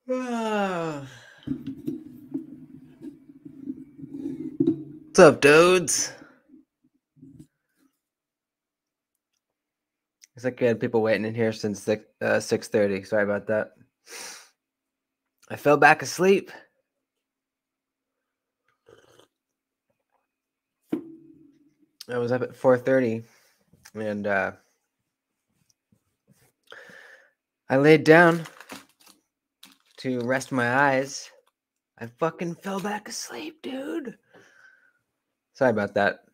What's up, dudes? Looks like we had people waiting in here since 6:30. Sorry about that. I fell back asleep. I was up at 4:30, and I laid down to rest my eyes. I fucking fell back asleep, dude. Sorry about that.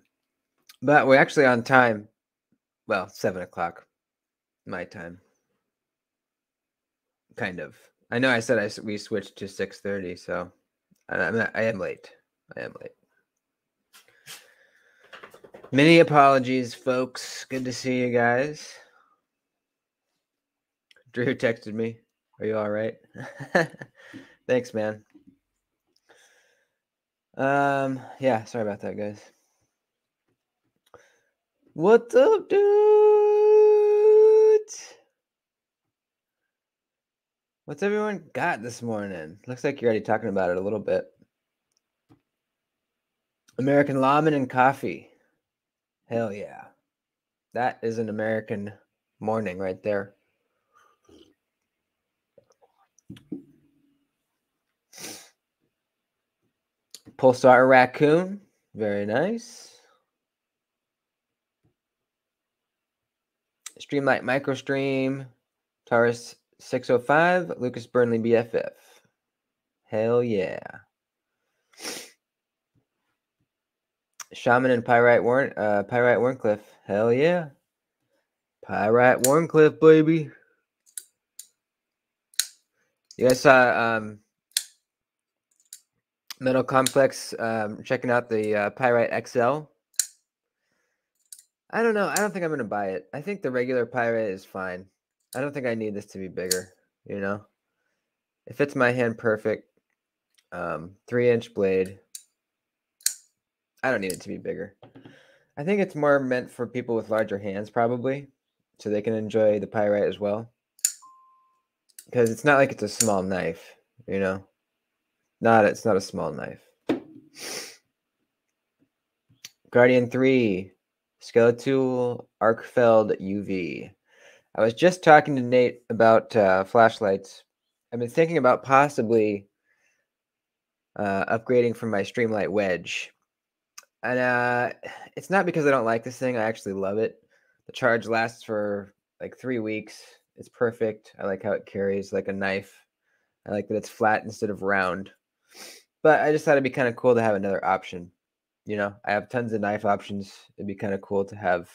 But we're actually on time. Well, 7 o'clock my time. Kind of. I know I said we switched to 6:30, so I am late. I am late. Many apologies, folks. Good to see you guys. Drew texted me. Are you all right? Thanks, man. Yeah, sorry about that, guys. What's up, dudes? What's everyone got this morning? Looks like you're already talking about it a little bit. American lawman and coffee. Hell yeah. That is an American morning right there. Pulsar raccoon. Very nice. Streamlight microstream. Taurus 605. Lucas Burnley BFF. Hell yeah. Shaman and Pyrite Warncliffe. Hell yeah. Pyrite Warncliffe, baby. You guys saw Metal Complex checking out the Pyrite XL. I don't know. I don't think I'm going to buy it. I think the regular Pyrite is fine. I don't think I need this to be bigger, you know? It fits my hand perfect. 3-inch blade. I don't need it to be bigger. I think it's more meant for people with larger hands, probably, so they can enjoy the Pyrite as well. Because it's not like it's a small knife, you know? It's not a small knife. Guardian 3, Skeletal Arkfeld UV. I was just talking to Nate about flashlights. I've been thinking about possibly upgrading from my Streamlight Wedge. And it's not because I don't like this thing. I actually love it. The charge lasts for like 3 weeks. It's perfect. I like how it carries like a knife. I like that it's flat instead of round. But I just thought it'd be kind of cool to have another option. You know, I have tons of knife options. It'd be kind of cool to have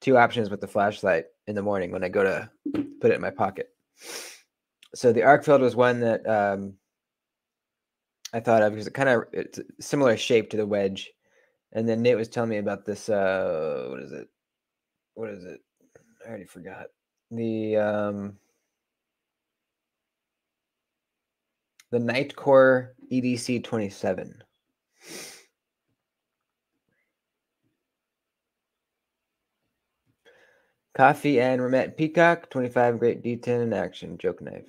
2 options with the flashlight in the morning when I go to put it in my pocket. So the Arkfeld was one that I thought of because it's a similar shape to the Wedge. And then Nate was telling me about this. What is it? I already forgot. The Nightcore EDC 27. Coffee and Remet Peacock 25 great D10 in action joke knife.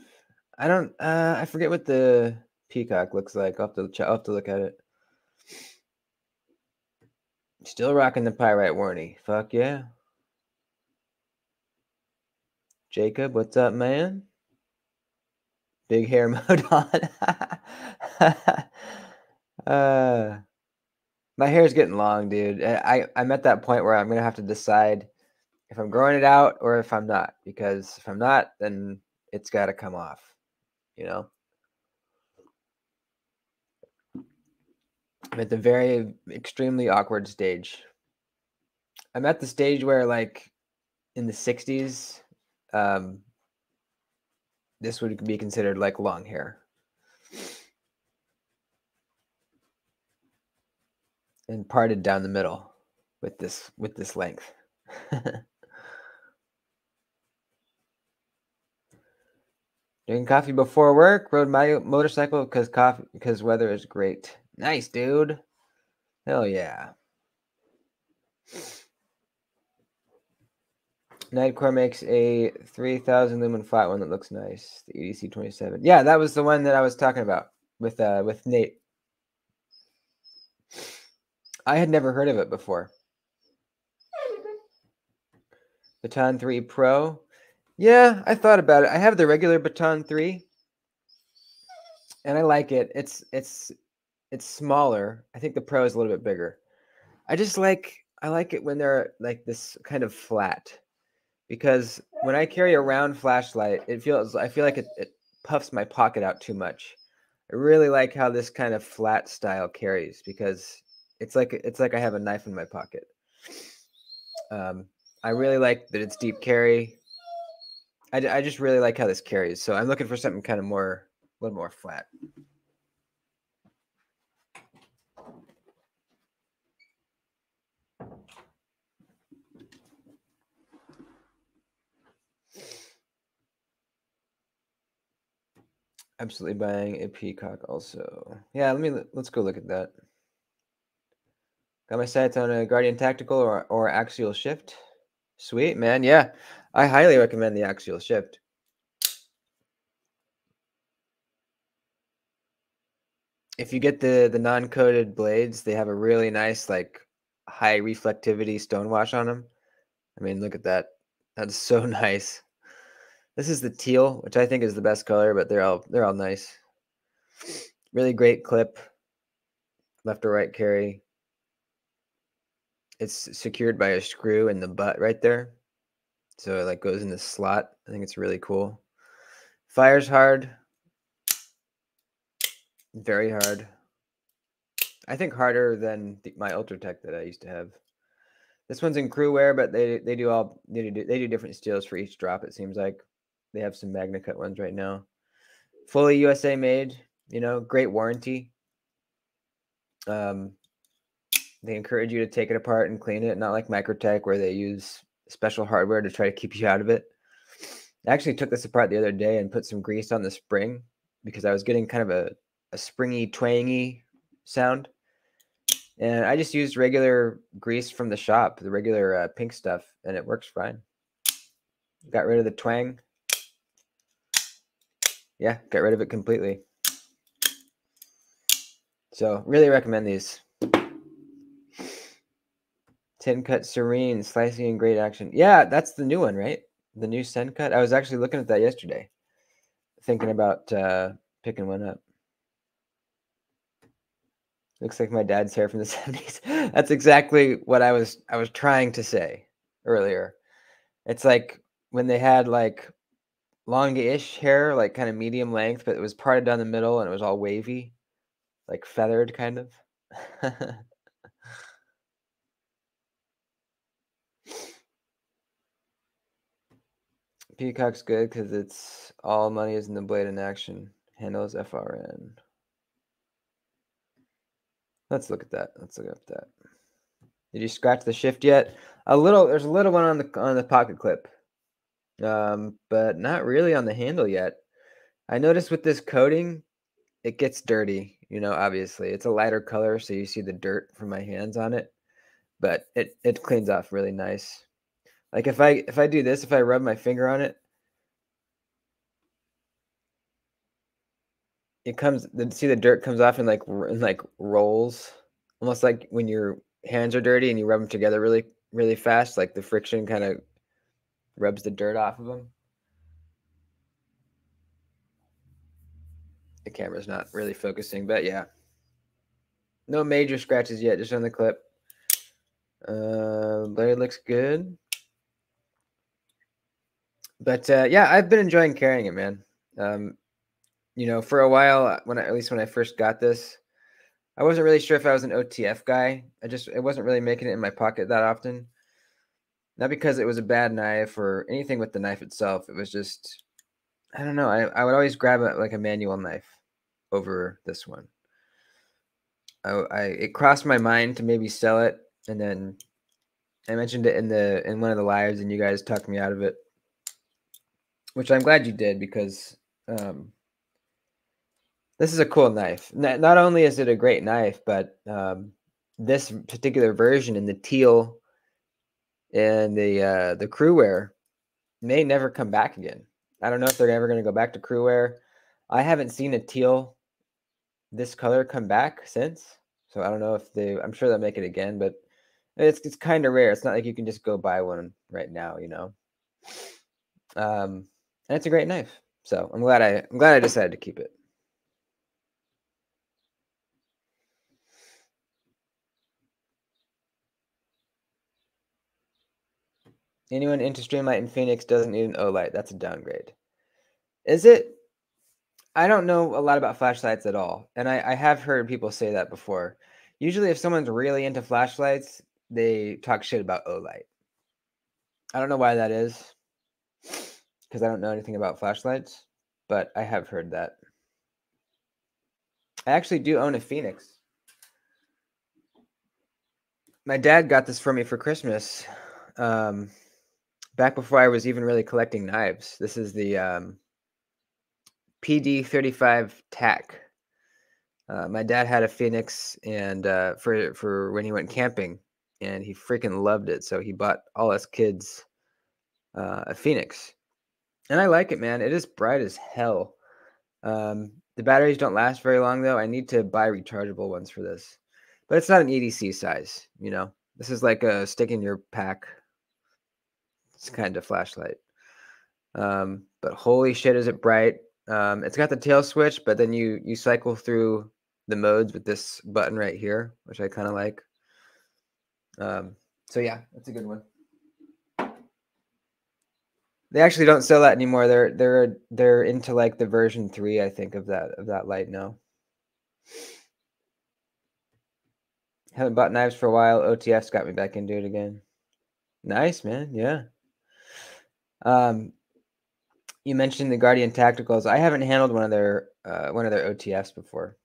I forget what the Peacock looks like. I'll have to look at it. Still rocking the Pyrite Warnie. Fuck yeah. Jacob, what's up, man? Big hair mode on. My hair's getting long, dude. I'm at that point where I'm gonna have to decide if I'm growing it out or if I'm not. Because if I'm not, then it's got to come off. You know. I'm at the very extremely awkward stage. I'm at the stage where, like, in the 60s, this would be considered like long hair. And parted down the middle with this length. Drinking coffee before work, rode my motorcycle because weather is great. Nice, dude. Hell yeah. Nightcore makes a 3000 lumen flat one that looks nice. The EDC 27. Yeah, that was the one that I was talking about with Nate. I had never heard of it before. Baton 3 Pro. Yeah, I thought about it. I have the regular Baton 3, and I like it. It's smaller. I think the Pro is a little bit bigger. I like it when they're like this kind of flat, because when I carry a round flashlight, I feel like it puffs my pocket out too much. I really like how this kind of flat style carries, because it's like I have a knife in my pocket. I really like that it's deep carry. I just really like how this carries. So I'm looking for something kind of a little more flat. Absolutely buying a Peacock also. Yeah, let's go look at that. Got my sights on a Guardian Tactical or Axial Shift. Sweet, man. Yeah, I highly recommend the Axial Shift. If you get the non-coated blades, they have a really nice, like, high reflectivity stonewash on them. I mean, look at that. That's so nice. This is the teal, which I think is the best color, but they're all nice. Really great clip. Left or right carry. It's secured by a screw in the butt right there. So it like goes in the slot. I think it's really cool. Fires hard. Very hard. I think harder than my Ultratech that I used to have. This one's in crew wear, but they do different steels for each drop. It seems like they have some Magna Cut ones right now. Fully USA made. You know, great warranty. They encourage you to take it apart and clean it, not like Microtech where they use special hardware to try to keep you out of it. I actually took this apart the other day and put some grease on the spring because I was getting kind of a springy, twangy sound. And I just used regular grease from the shop, the regular pink stuff, and it works fine. Got rid of the twang. Yeah, got rid of it completely. So really recommend these. Tin Cut Serene, slicing in great action. Yeah, that's the new one, right? The new Sen Cut. I was actually looking at that yesterday, thinking about picking one up. Looks like my dad's hair from the 70s. That's exactly what I was trying to say earlier. It's like when they had like longish hair, like kind of medium length, but it was parted down the middle and it was all wavy, like feathered kind of. Peacock's good because it's all money is in the blade in action. Handles FRN. Let's look at that. Let's look up that. Did you scratch the shift yet? There's a little one on the pocket clip, but not really on the handle yet. I noticed with this coating, it gets dirty. You know, obviously it's a lighter color, so you see the dirt from my hands on it, but it cleans off really nice. Like if I do this, if I rub my finger on it, see the dirt comes off in like rolls, almost like when your hands are dirty and you rub them together really fast, like the friction kind of rubs the dirt off of them. The camera's not really focusing, but yeah. No major scratches yet, just on the clip. Blade looks good. But yeah, I've been enjoying carrying it, man. You know, for a while, at least when I first got this, I wasn't really sure if I was an OTF guy. It wasn't really making it in my pocket that often. Not because it was a bad knife or anything with the knife itself. It was just, I don't know. I would always grab a manual knife over this one. It crossed my mind to maybe sell it, and then I mentioned it in one of the lives, and you guys talked me out of it, which I'm glad you did, because this is a cool knife. Not only is it a great knife, but this particular version in the teal and the crew wear may never come back again. I don't know if they're ever going to go back to crew wear. I haven't seen a teal this color come back since, so I don't know if they. I'm sure they'll make it again, but it's kind of rare. It's not like you can just go buy one right now, you know. And it's a great knife, so I'm glad I decided to keep it. Anyone into Streamlight in Phoenix doesn't need an O-light. That's a downgrade. Is it? I don't know a lot about flashlights at all, and I have heard people say that before. Usually, if someone's really into flashlights, they talk shit about O-light. I don't know why that is, because I don't know anything about flashlights, but I have heard that. I actually do own a Phoenix. My dad got this for me for Christmas, back before I was even really collecting knives. This is the PD-35 TAC. My dad had a Phoenix, and for when he went camping, and he freaking loved it. So he bought all us kids a Phoenix, and I like it, man. It is bright as hell. The batteries don't last very long, though. I need to buy rechargeable ones for this, but it's not an EDC size. You know, this is like a stick in your pack. It's kind of flashlight. But holy shit, is it bright! It's got the tail switch, but then you cycle through the modes with this button right here, which I kind of like. So yeah, that's a good one. They actually don't sell that anymore. They're into like the version 3, I think, of that light now. Haven't bought knives for a while. OTF's got me back into it again. Nice, man. Yeah. You mentioned the Guardian Tacticals. I haven't handled one of their OTFs before.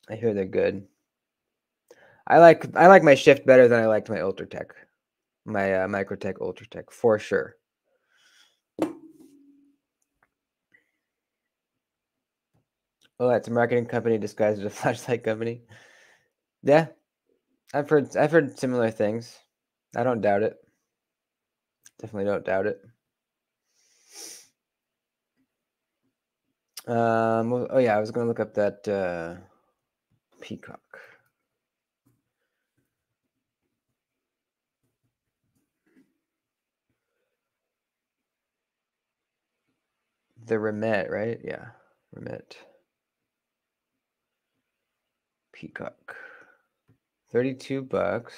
I hear they're good. I like my Shift better than I liked my Ultratech, my Microtech Ultratech, for sure. Oh, that's a marketing company disguised as a flashlight company. Yeah, I've heard similar things. I don't doubt it. Definitely don't doubt it. Oh yeah, I was gonna look up that peacock. The Remet, right? Yeah, Remet. Peacock. $32.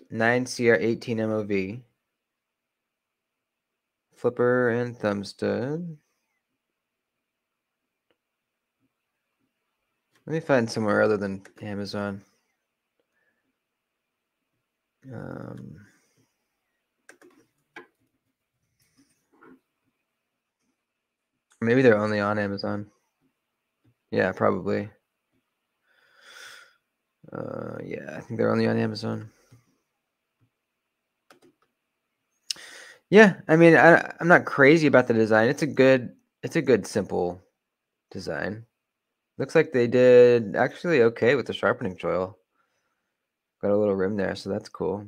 Nine CR 18 MOV. Flipper and thumb stud. Let me find somewhere other than Amazon. Maybe they're only on Amazon. Yeah, probably. Yeah, I think they're only on Amazon. Yeah, I mean, I'm not crazy about the design. It's a good simple design. Looks like they did actually okay with the sharpening choil. Got a little rim there, so that's cool.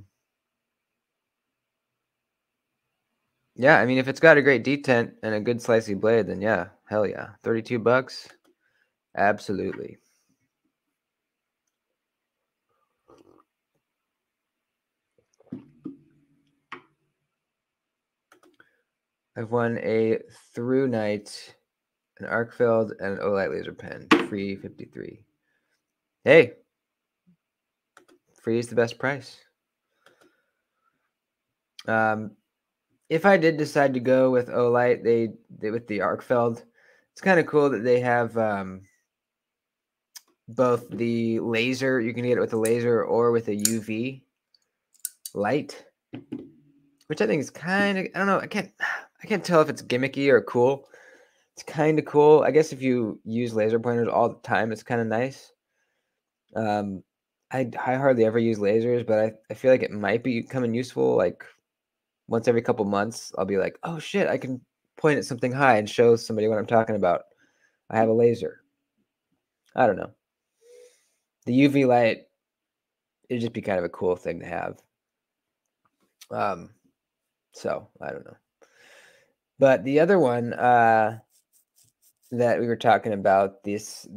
Yeah, I mean, if it's got a great detent and a good slicey blade, then yeah, hell yeah. $32? Absolutely. I've won a Through Night, an Arcfeld, and an Olight laser pen. Free 53. Hey, free is the best price. If I did decide to go with Olight, they with the Arcfeld, it's kind of cool that they have both the laser. You can get it with a laser or with a UV light, which I think is kind of, I don't know, I can't tell if it's gimmicky or cool. It's kind of cool. I guess if you use laser pointers all the time, it's kind of nice. I hardly ever use lasers, but I feel like it might be coming useful. Like once every couple months, I'll be like, oh shit, I can point at something high and show somebody what I'm talking about. I have a laser. I don't know. The UV light, it'd just be kind of a cool thing to have. So I don't know. But the other one that we were talking about, this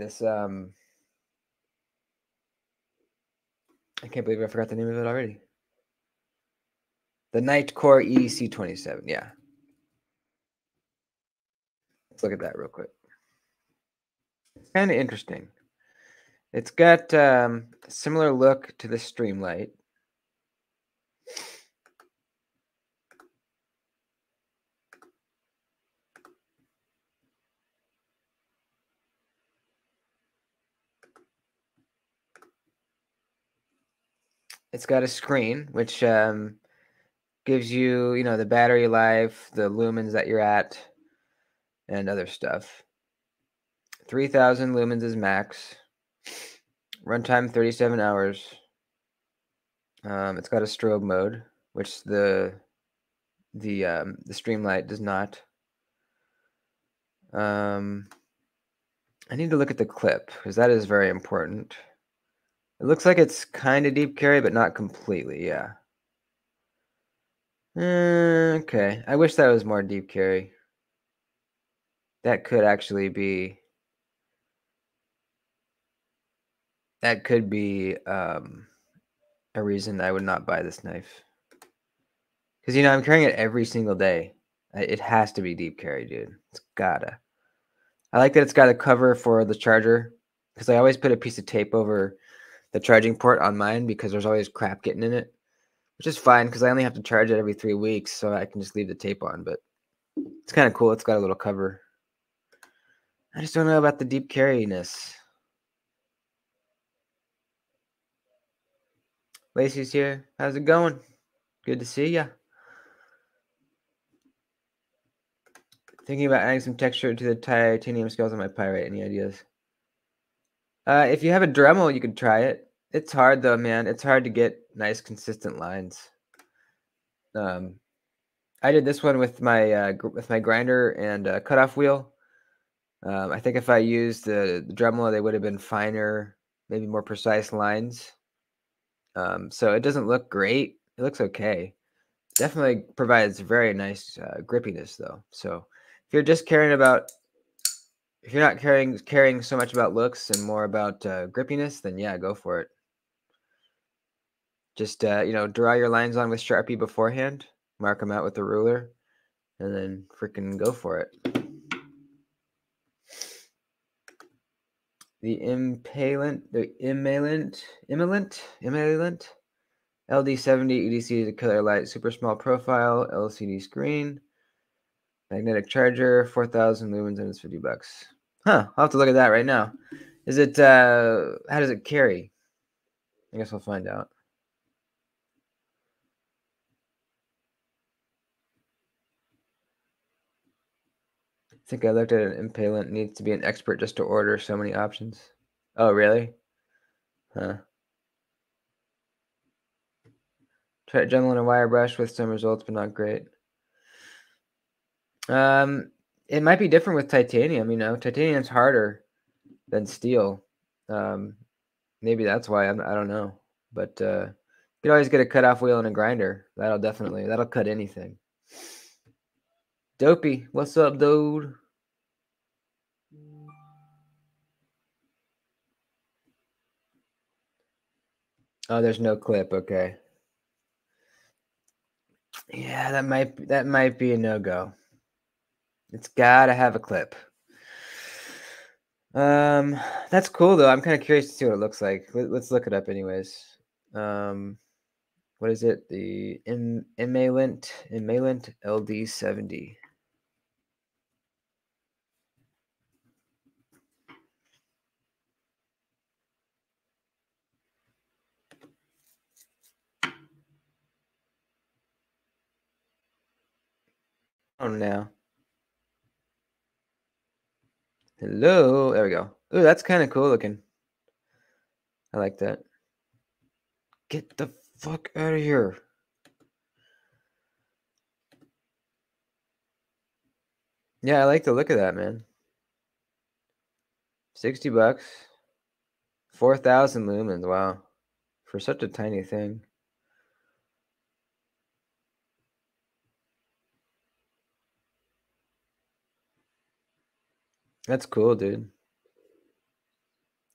I can't believe I forgot the name of it already. The Nightcore EDC-27. Yeah. Let's look at that real quick. It's kind of interesting. It's got a similar look to the Streamlight. It's got a screen, which gives you, the battery life, the lumens that you're at, and other stuff. 3,000 lumens is max. Runtime 37 hours. It's got a strobe mode, which the Streamlight does not. I need to look at the clip because that is very important. It looks like it's kind of deep carry, but not completely. Yeah. Okay. I wish that was more deep carry. That could actually be. That could be a reason I would not buy this knife. Because I'm carrying it every single day. It has to be deep carry, dude. It's gotta. I like that it's got a cover for the charger because I always put a piece of tape over the charging port on mine because there's always crap getting in it, which is fine because I only have to charge it every 3 weeks, so I can just leave the tape on. But it's kind of cool. It's got a little cover. I just don't know about the deep carriness. Lacey's here. How's it going? Good to see ya. Thinking about adding some texture to the titanium scales on my pyrite. Any ideas? If you have a Dremel, you could try it. It's hard though, man. It's hard to get nice, consistent lines. I did this one with my grinder and cutoff wheel. I think if I used the Dremel, they would have been finer, maybe more precise lines. So it doesn't look great. It looks okay. Definitely provides very nice grippiness though. So if you're just if you're not caring so much about looks and more about grippiness, then yeah, go for it. Just draw your lines on with Sharpie beforehand, mark them out with the ruler, and then freaking go for it. The Impalant LD70 EDC is a killer light, super small profile, LCD screen, magnetic charger, 4,000 lumens, and it's $50. Huh, I'll have to look at that right now. Is it, how does it carry? I guess we'll find out. I think I looked at an Impalant. Needs to be an expert just to order so many options. Oh, really? Huh. Tried Dremel and a wire brush with some results, but not great. It might be different with titanium. Titanium's harder than steel. Maybe that's why. I don't know, but you can always get a cutoff wheel and a grinder. That'll cut anything. Dopey, what's up, dude? Oh, there's no clip. Okay. Yeah, that might be a no-go. It's gotta have a clip. That's cool though. I'm kind of curious to see what it looks like. Let's look it up anyways. What is it? The Impalant LD70. Oh, now. Hello. There we go. Ooh, that's kind of cool looking. I like that. Get the fuck out of here. Yeah, I like the look of that, man. $60. 4,000 lumens. Wow. For such a tiny thing. That's cool, dude.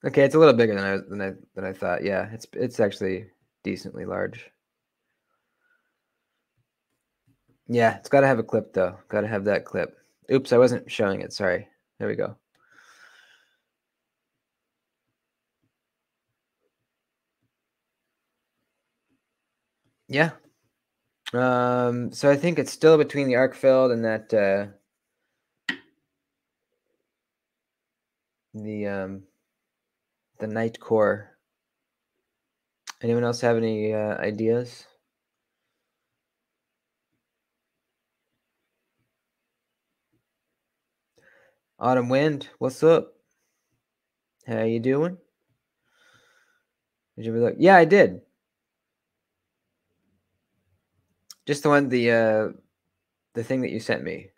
Okay, it's a little bigger than I thought. Yeah, it's actually decently large. Yeah, it's got to have a clip though. Got to have that clip. Oops, I wasn't showing it. Sorry. There we go. Yeah. So I think it's still between the arc filled and that the night core. Anyone else have any ideas? Autumn Wind, what's up? How you doing? Did you ever look? Yeah, I did. Just the thing that you sent me.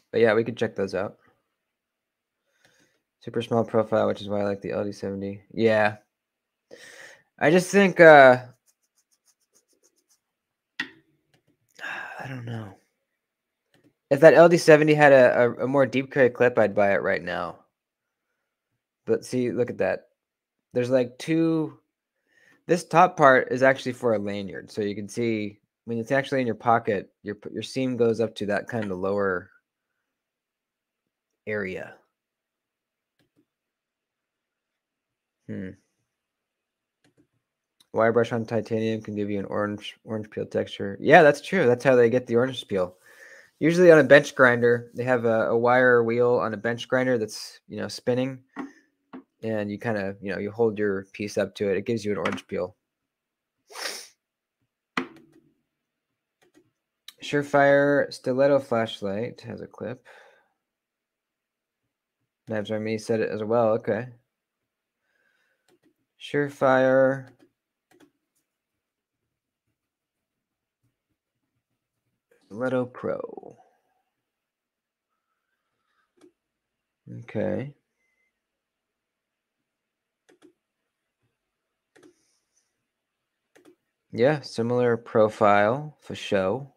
But yeah, we could check those out. Super small profile, which is why I like the LD70. Yeah. I just think I don't know. If that LD70 had a more deep carry clip, I'd buy it right now. But see, look at that. There's like two. This top part is actually for a lanyard, so you can see when it's actually in your pocket, your seam goes up to that kind of lower area. Wire brush on titanium can give you an orange peel texture. Yeah, that's true. That's how they get the orange peel. Usually on a bench grinder, they have a wire wheel on a bench grinder that's spinning, and you kind of you hold your piece up to it. It gives you an orange peel. Surefire stiletto flashlight has a clip. Knives are me said it as well. Okay. Surefire. Stiletto Pro. Okay. Yeah, similar profile for show.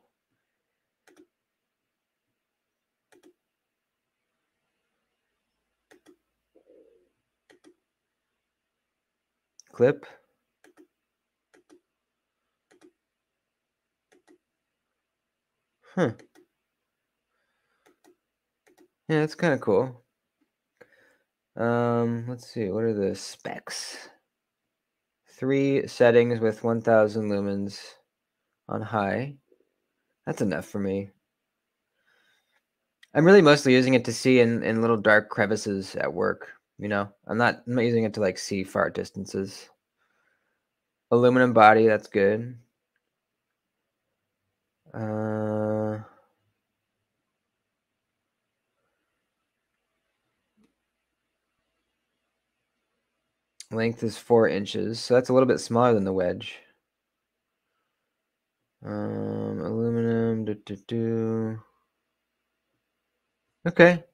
Clip. Huh. Yeah, that's kind of cool. Let's see. What are the specs? 3 settings with 1,000 lumens on high. That's enough for me. I'm really mostly using it to see in little dark crevices at work. I'm not using it to like see far distances. Aluminum body, that's good. Length is 4 inches, so that's a little bit smaller than the wedge. Aluminum. Okay.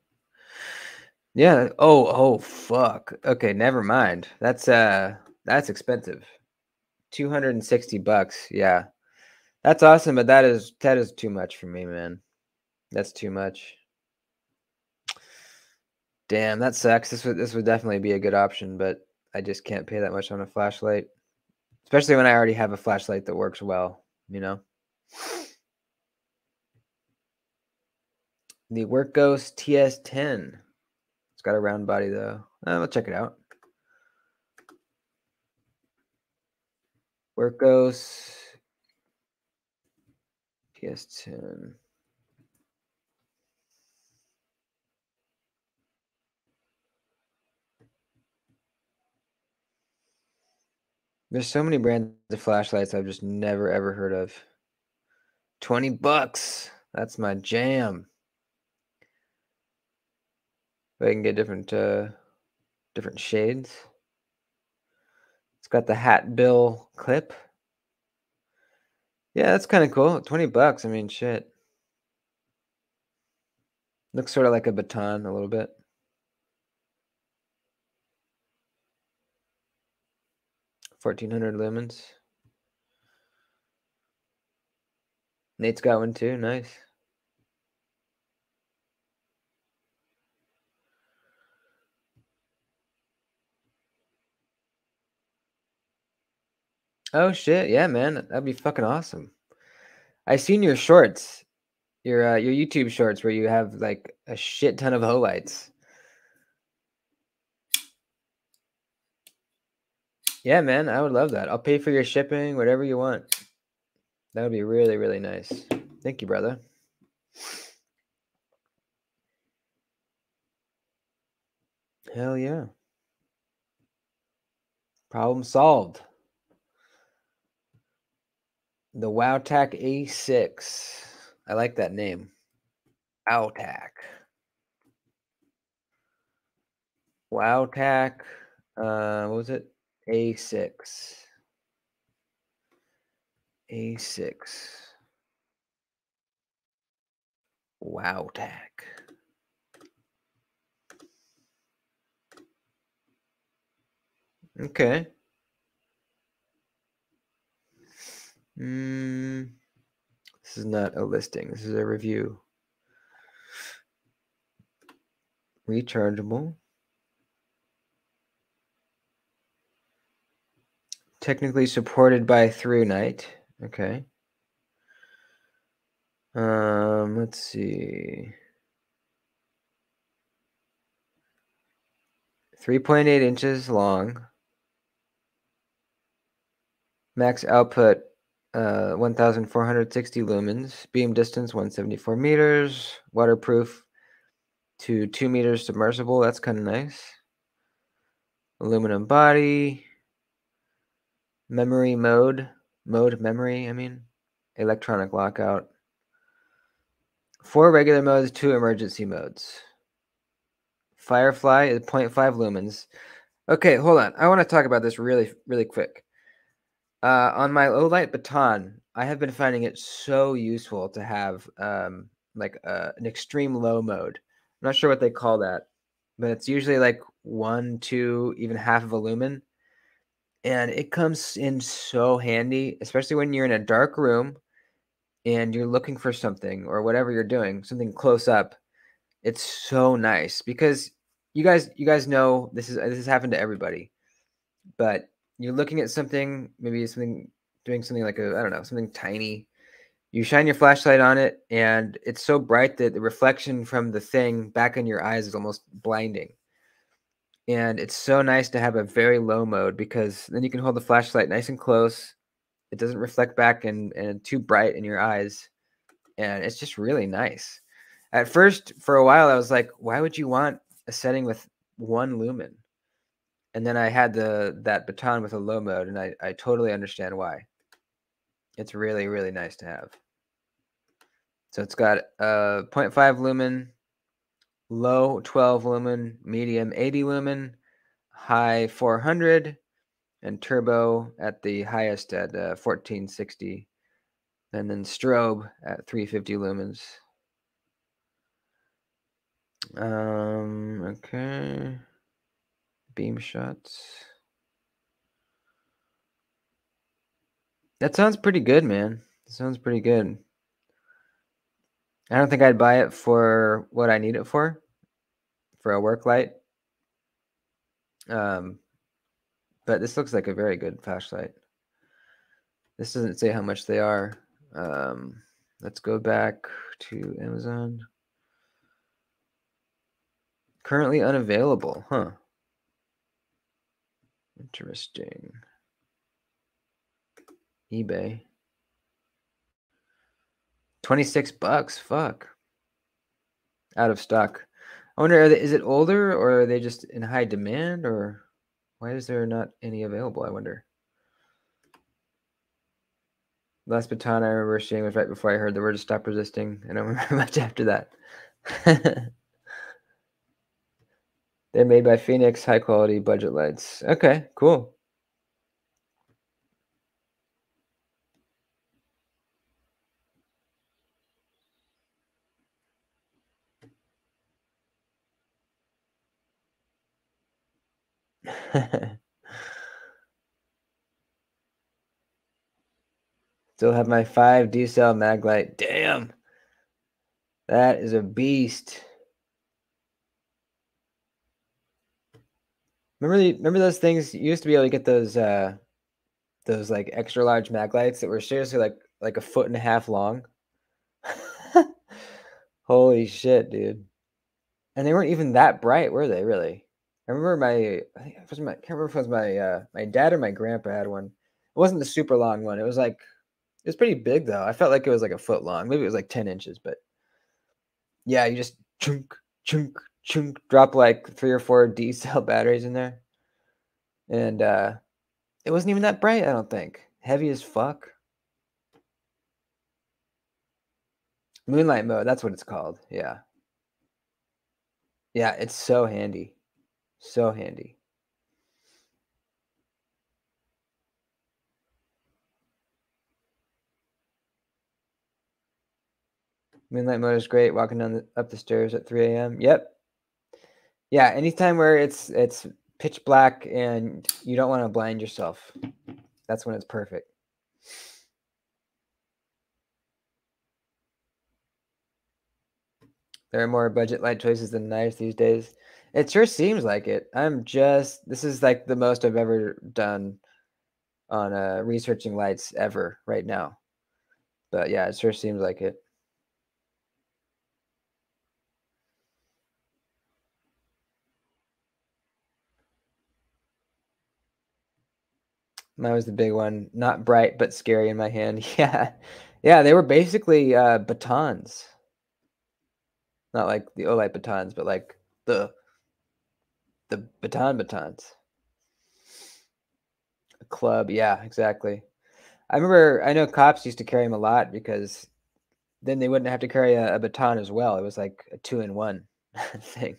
Yeah. Oh, fuck. Okay, never mind. That's expensive. $260. Yeah. That's awesome, but that is too much for me, man. That's too much. Damn, that sucks. This would definitely be a good option, but I just can't pay that much on a flashlight. Especially when I already have a flashlight that works well, The Work Ghost TS10. It's got a round body though. We'll check it out. Work Ghost TS10. There's so many brands of flashlights I've just never ever heard of. $20. That's my jam. But I can get different shades. It's got the hat bill clip. Yeah, that's kind of cool. $20. I mean, shit. Looks sort of like a baton a little bit. 1400 lumens. Nate's got one too. Nice. Oh shit, yeah, man, that'd be fucking awesome. I seen your shorts, your YouTube shorts where you have like a shit ton of lights. Yeah, man, I would love that. I'll pay for your shipping, whatever you want. That would be really, really nice. Thank you, brother. Hell yeah. Problem solved. The WowTac A6. I like that name. WowTac. WowTac. What was it? A6. A6. WowTac. Okay. This is not a listing. This is a review. Rechargeable. Technically supported by ThruNight. Okay. Let's see. 3.8 inches long. Max output 1,460 lumens. Beam distance 174 meters. Waterproof to 2 meters submersible. That's kind of nice. Aluminum body. Memory mode. Memory, I mean. Electronic lockout. 4 regular modes, 2 emergency modes. Firefly is 0.5 lumens. Okay, hold on. I want to talk about this really, really quick. On my low light baton, I have been finding it so useful to have like an extreme low mode. I'm not sure what they call that, but it's usually like 1, 2, even half of a lumen. And it comes in so handy, especially when you're in a dark room and you're looking for something or whatever you're doing, something close up. It's so nice because you guys know this has happened to everybody. But you're looking at something, maybe something doing something like I don't know, something tiny. You shine your flashlight on it and it's so bright that the reflection from the thing back in your eyes is almost blinding. And it's so nice to have a very low mode because then you can hold the flashlight nice and close. It doesn't reflect back and too bright in your eyes. And it's just really nice. At first, for a while, I was like, why would you want a setting with 1 lumen? And then I had that baton with a low mode, and I totally understand why. It's really, really nice to have. So it's got 0.5 lumen, low 12 lumen, medium 80 lumen, high 400, and turbo at the highest at 1460, and then strobe at 350 lumens. Okay. Beam shots. That sounds pretty good, man. That sounds pretty good. I don't think I'd buy it for what I need it for a work light. But this looks like a very good flashlight. This doesn't say how much they are. Let's go back to Amazon. Currently unavailable, huh? Interesting. eBay. $26. Fuck. Out of stock. I wonder, is it older or are they just in high demand or why is there not any available? I wonder. Last baton I remember seeing was right before I heard the word "stop resisting." I don't remember much after that. They're made by Phoenix, high quality budget lights. Okay, cool. Still have my 5 D-cell mag light. Damn. That is a beast. Remember those things? You used to be able to get those like extra large mag lights that were seriously like a foot and a half long. Holy shit, dude. And they weren't even that bright, were they, really? I remember I think it was I can't remember if it was my dad or my grandpa had one. It wasn't the super long one. It was pretty big though. I felt like it was like a foot long. Maybe it was like 10 inches, but yeah, you just chunk, chunk, chunk, drop like 3 or 4 D-cell batteries in there. And it wasn't even that bright, I don't think. Heavy as fuck. Moonlight mode, that's what it's called. Yeah. Yeah, it's so handy. So handy. Moonlight mode is great. Walking up the stairs at 3 a.m. Yep. Yeah, anytime where it's pitch black and you don't want to blind yourself, that's when it's perfect. There are more budget light choices than knives these days. It sure seems like it. This is like the most I've ever done on researching lights ever right now. But yeah, it sure seems like it. Mine was the big one. Not bright, but scary in my hand. Yeah. Yeah, they were basically batons. Not like the Olight batons, but like the batons. A club, yeah, exactly. I know cops used to carry them a lot because then they wouldn't have to carry a baton as well. It was like a 2-in-1 thing.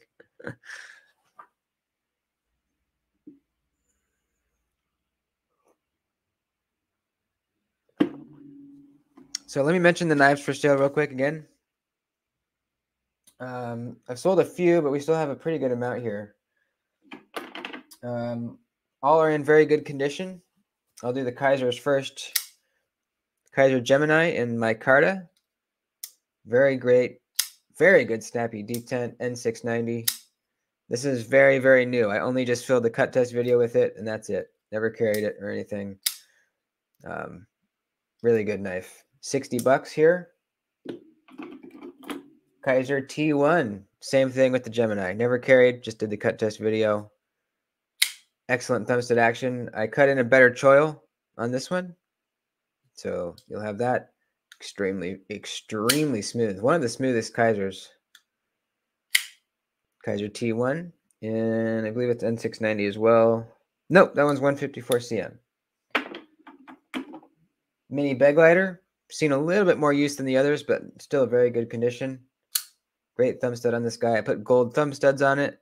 So let me mention the knives for sale real quick again. I've sold a few, but we still have a pretty good amount here. All are in very good condition. I'll do the Kaisers first. Kaiser Gemini and micarta. Very great. Very good snappy detent N690. This is very, very new. I only just filmed the cut test video with it, and that's it. Never carried it or anything. Really good knife. $60 here. Kaiser T1. Same thing with the Gemini. Never carried, just did the cut test video. Excellent thumbstud action. I cut in a better choil on this one. So you'll have that. Extremely, extremely smooth. One of the smoothest Kaisers. Kaiser T1. And I believe it's N690 as well. Nope, that one's 154 cm. Mini beg lighter. Seen a little bit more use than the others, but still very good condition. Great thumb stud on this guy. I put gold thumb studs on it.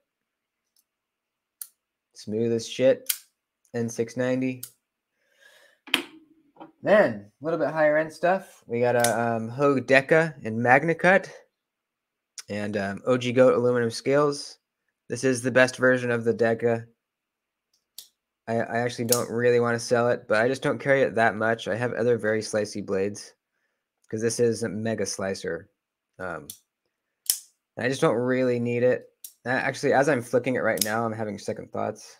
Smooth as shit. N690. Then, a little bit higher end stuff. We got a Hogue Deca in Magna Cut and OG Goat aluminum scales. This is the best version of the Deca. I actually don't really want to sell it, but I just don't carry it that much. I have other very slicey blades because this is a mega slicer. I just don't really need it. Actually, as I'm flicking it right now, I'm having second thoughts.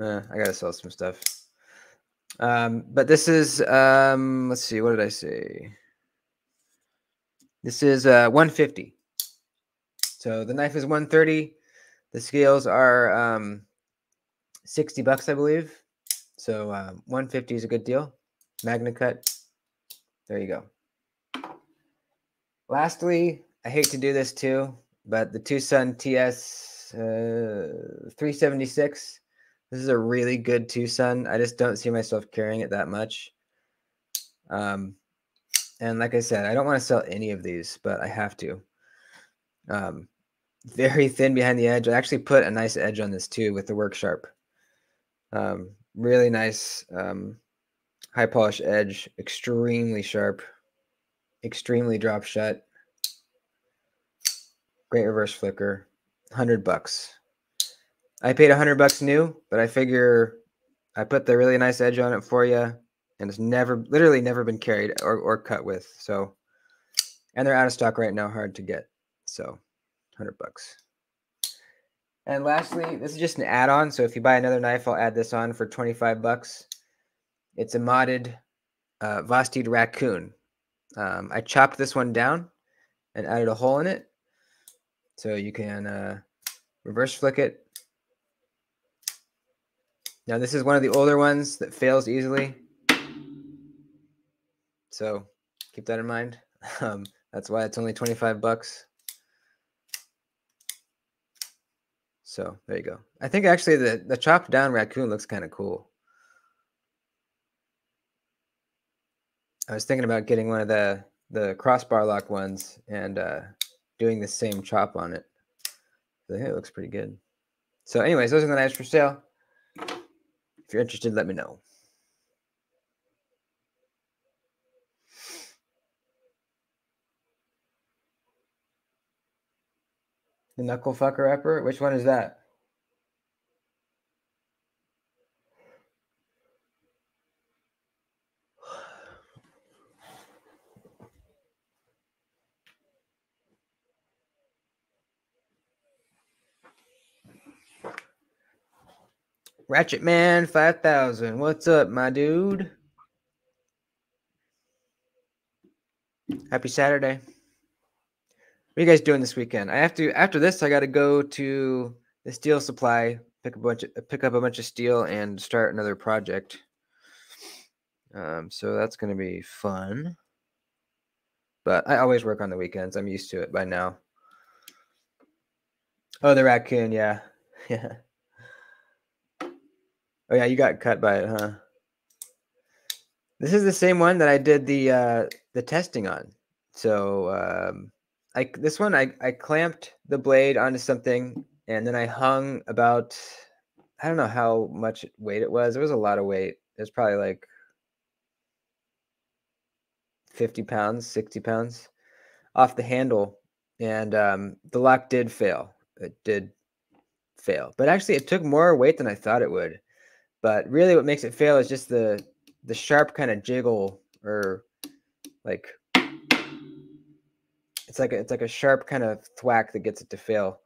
I gotta sell some stuff. But this is, let's see, what did I say? This is 150. So the knife is 130. The scales are $60, I believe. So 150 is a good deal. Magna Cut. There you go. Lastly, I hate to do this too, but the Tucson TS 376. This is a really good Tucson. I just don't see myself carrying it that much. And like I said, I don't want to sell any of these, but I have to. Very thin behind the edge. I actually put a nice edge on this too with the work sharp. Really nice high polish edge, extremely sharp, extremely drop shut. Great reverse flicker. $100. I paid $100 new, but I figure I put the really nice edge on it for you, and it's literally never been carried or cut with. So, and they're out of stock right now, hard to get. So, $100. And lastly, this is just an add-on. So if you buy another knife, I'll add this on for $25. It's a modded Vosteed raccoon. I chopped this one down and added a hole in it. So you can reverse flick it. Now this is one of the older ones that fails easily. So keep that in mind. That's why it's only $25. So there you go. I think actually the chopped down raccoon looks kind of cool. I was thinking about getting one of the crossbar lock ones and doing the same chop on it. I think it looks pretty good. So anyways, those are the knives for sale. If you're interested, let me know. The knuckle fucker upper? Which one is that? Ratchet Man 5000. What's up, my dude? Happy Saturday. What are you guys doing this weekend? After this, I got to go to the steel supply, pick up a bunch of steel and start another project. So that's going to be fun. But I always work on the weekends. I'm used to it by now. Oh, the raccoon, yeah. Yeah. Oh yeah, you got cut by it, huh? This is the same one that I did the testing on. So this one I clamped the blade onto something and then I hung about, I don't know how much weight it was. It was a lot of weight. It was probably like 50 pounds, 60 pounds off the handle. And the lock did fail. It did fail. But actually it took more weight than I thought it would. But really what makes it fail is just the sharp kind of jiggle, or like it's like a sharp kind of thwack that gets it to fail.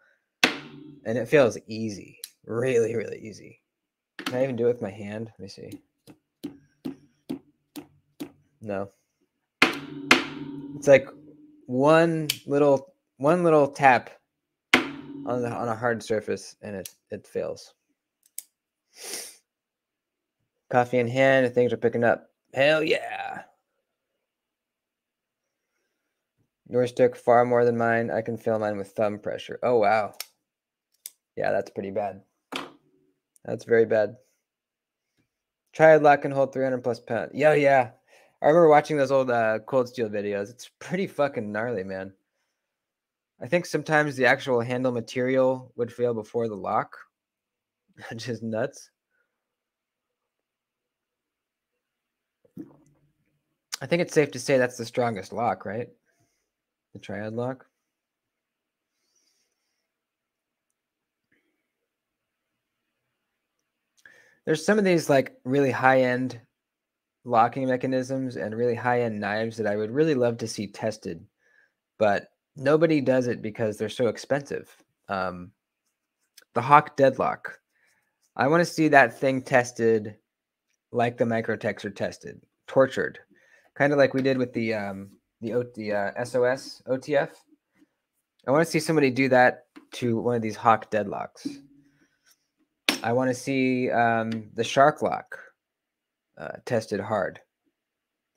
And it feels easy. Really, really easy. Can I even do it with my hand? Let me see. No. It's like one little tap on a hard surface and it fails. Coffee in hand and things are picking up. Hell yeah. Yours took far more than mine. I can feel mine with thumb pressure. Oh wow. Yeah, that's pretty bad. That's very bad. Triad lock can hold 300 plus pounds. Yeah. I remember watching those old cold steel videos. It's pretty fucking gnarly, man. I think sometimes the actual handle material would fail before the lock. Just nuts. I think it's safe to say that's the strongest lock, right? The triad lock. There's some of these like really high-end locking mechanisms and really high-end knives that I would really love to see tested, but nobody does it because they're so expensive. The Hawk Deadlock. I want to see that thing tested like the Microtechs are tested, tortured, kind of like we did with the SOS OTF. I want to see somebody do that to one of these Hawk Deadlocks. I want to see the Shark Lock tested hard,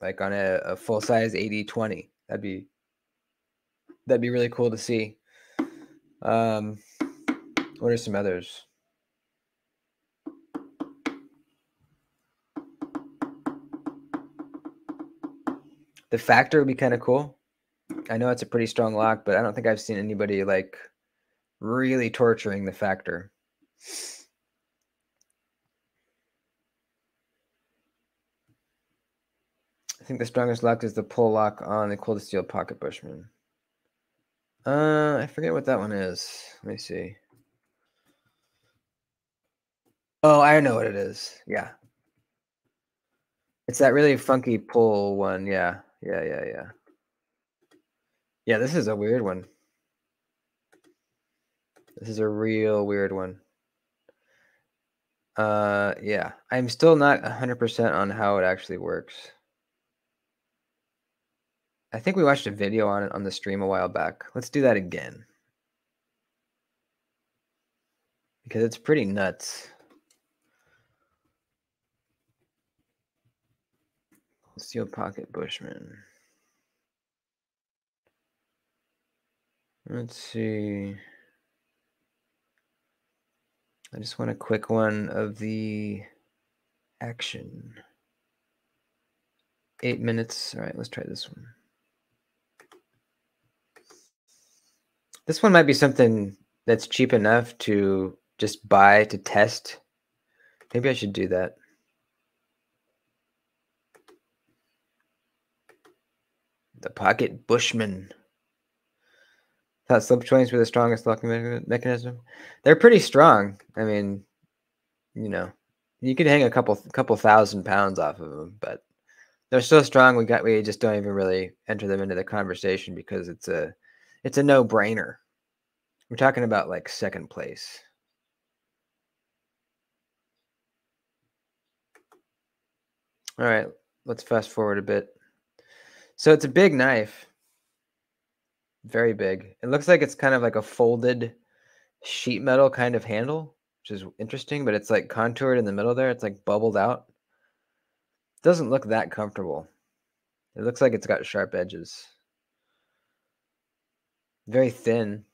like on a full size 80-20. That'd be really cool to see. What are some others? The Factor would be kind of cool. I know it's a pretty strong lock, but I don't think I've seen anybody like really torturing the Factor. I think the strongest lock is the pull lock on the cold steel pocket Bushman. I forget what that one is. Let me see. Oh, I know what it is. Yeah. It's that really funky pull one. Yeah. Yeah, yeah, yeah. Yeah, this is a weird one. This is a real weird one. Yeah. I'm still not 100% on how it actually works. I think we watched a video on it on the stream a while back. Let's do that again. Because it's pretty nuts. Steel Pocket Bushman. Let's see. I just want a quick one of the action. 8 minutes. All right, let's try this one. This one might be something that's cheap enough to just buy to test. Maybe I should do that. The Pocket Bushman. Thought slip joints were the strongest locking mechanism. They're pretty strong. I mean, you know, you could hang a couple 1,000 pounds off of them, but they're so strong. We just don't even really enter them into the conversation because it's a no-brainer. We're talking about like second place. All right, let's fast forward a bit. So it's a big knife. Very big. It looks like it's kind of like a folded sheet metal kind of handle, which is interesting, but it's like contoured in the middle there. It's like bubbled out. Doesn't look that comfortable. It looks like it's got sharp edges. Very thin.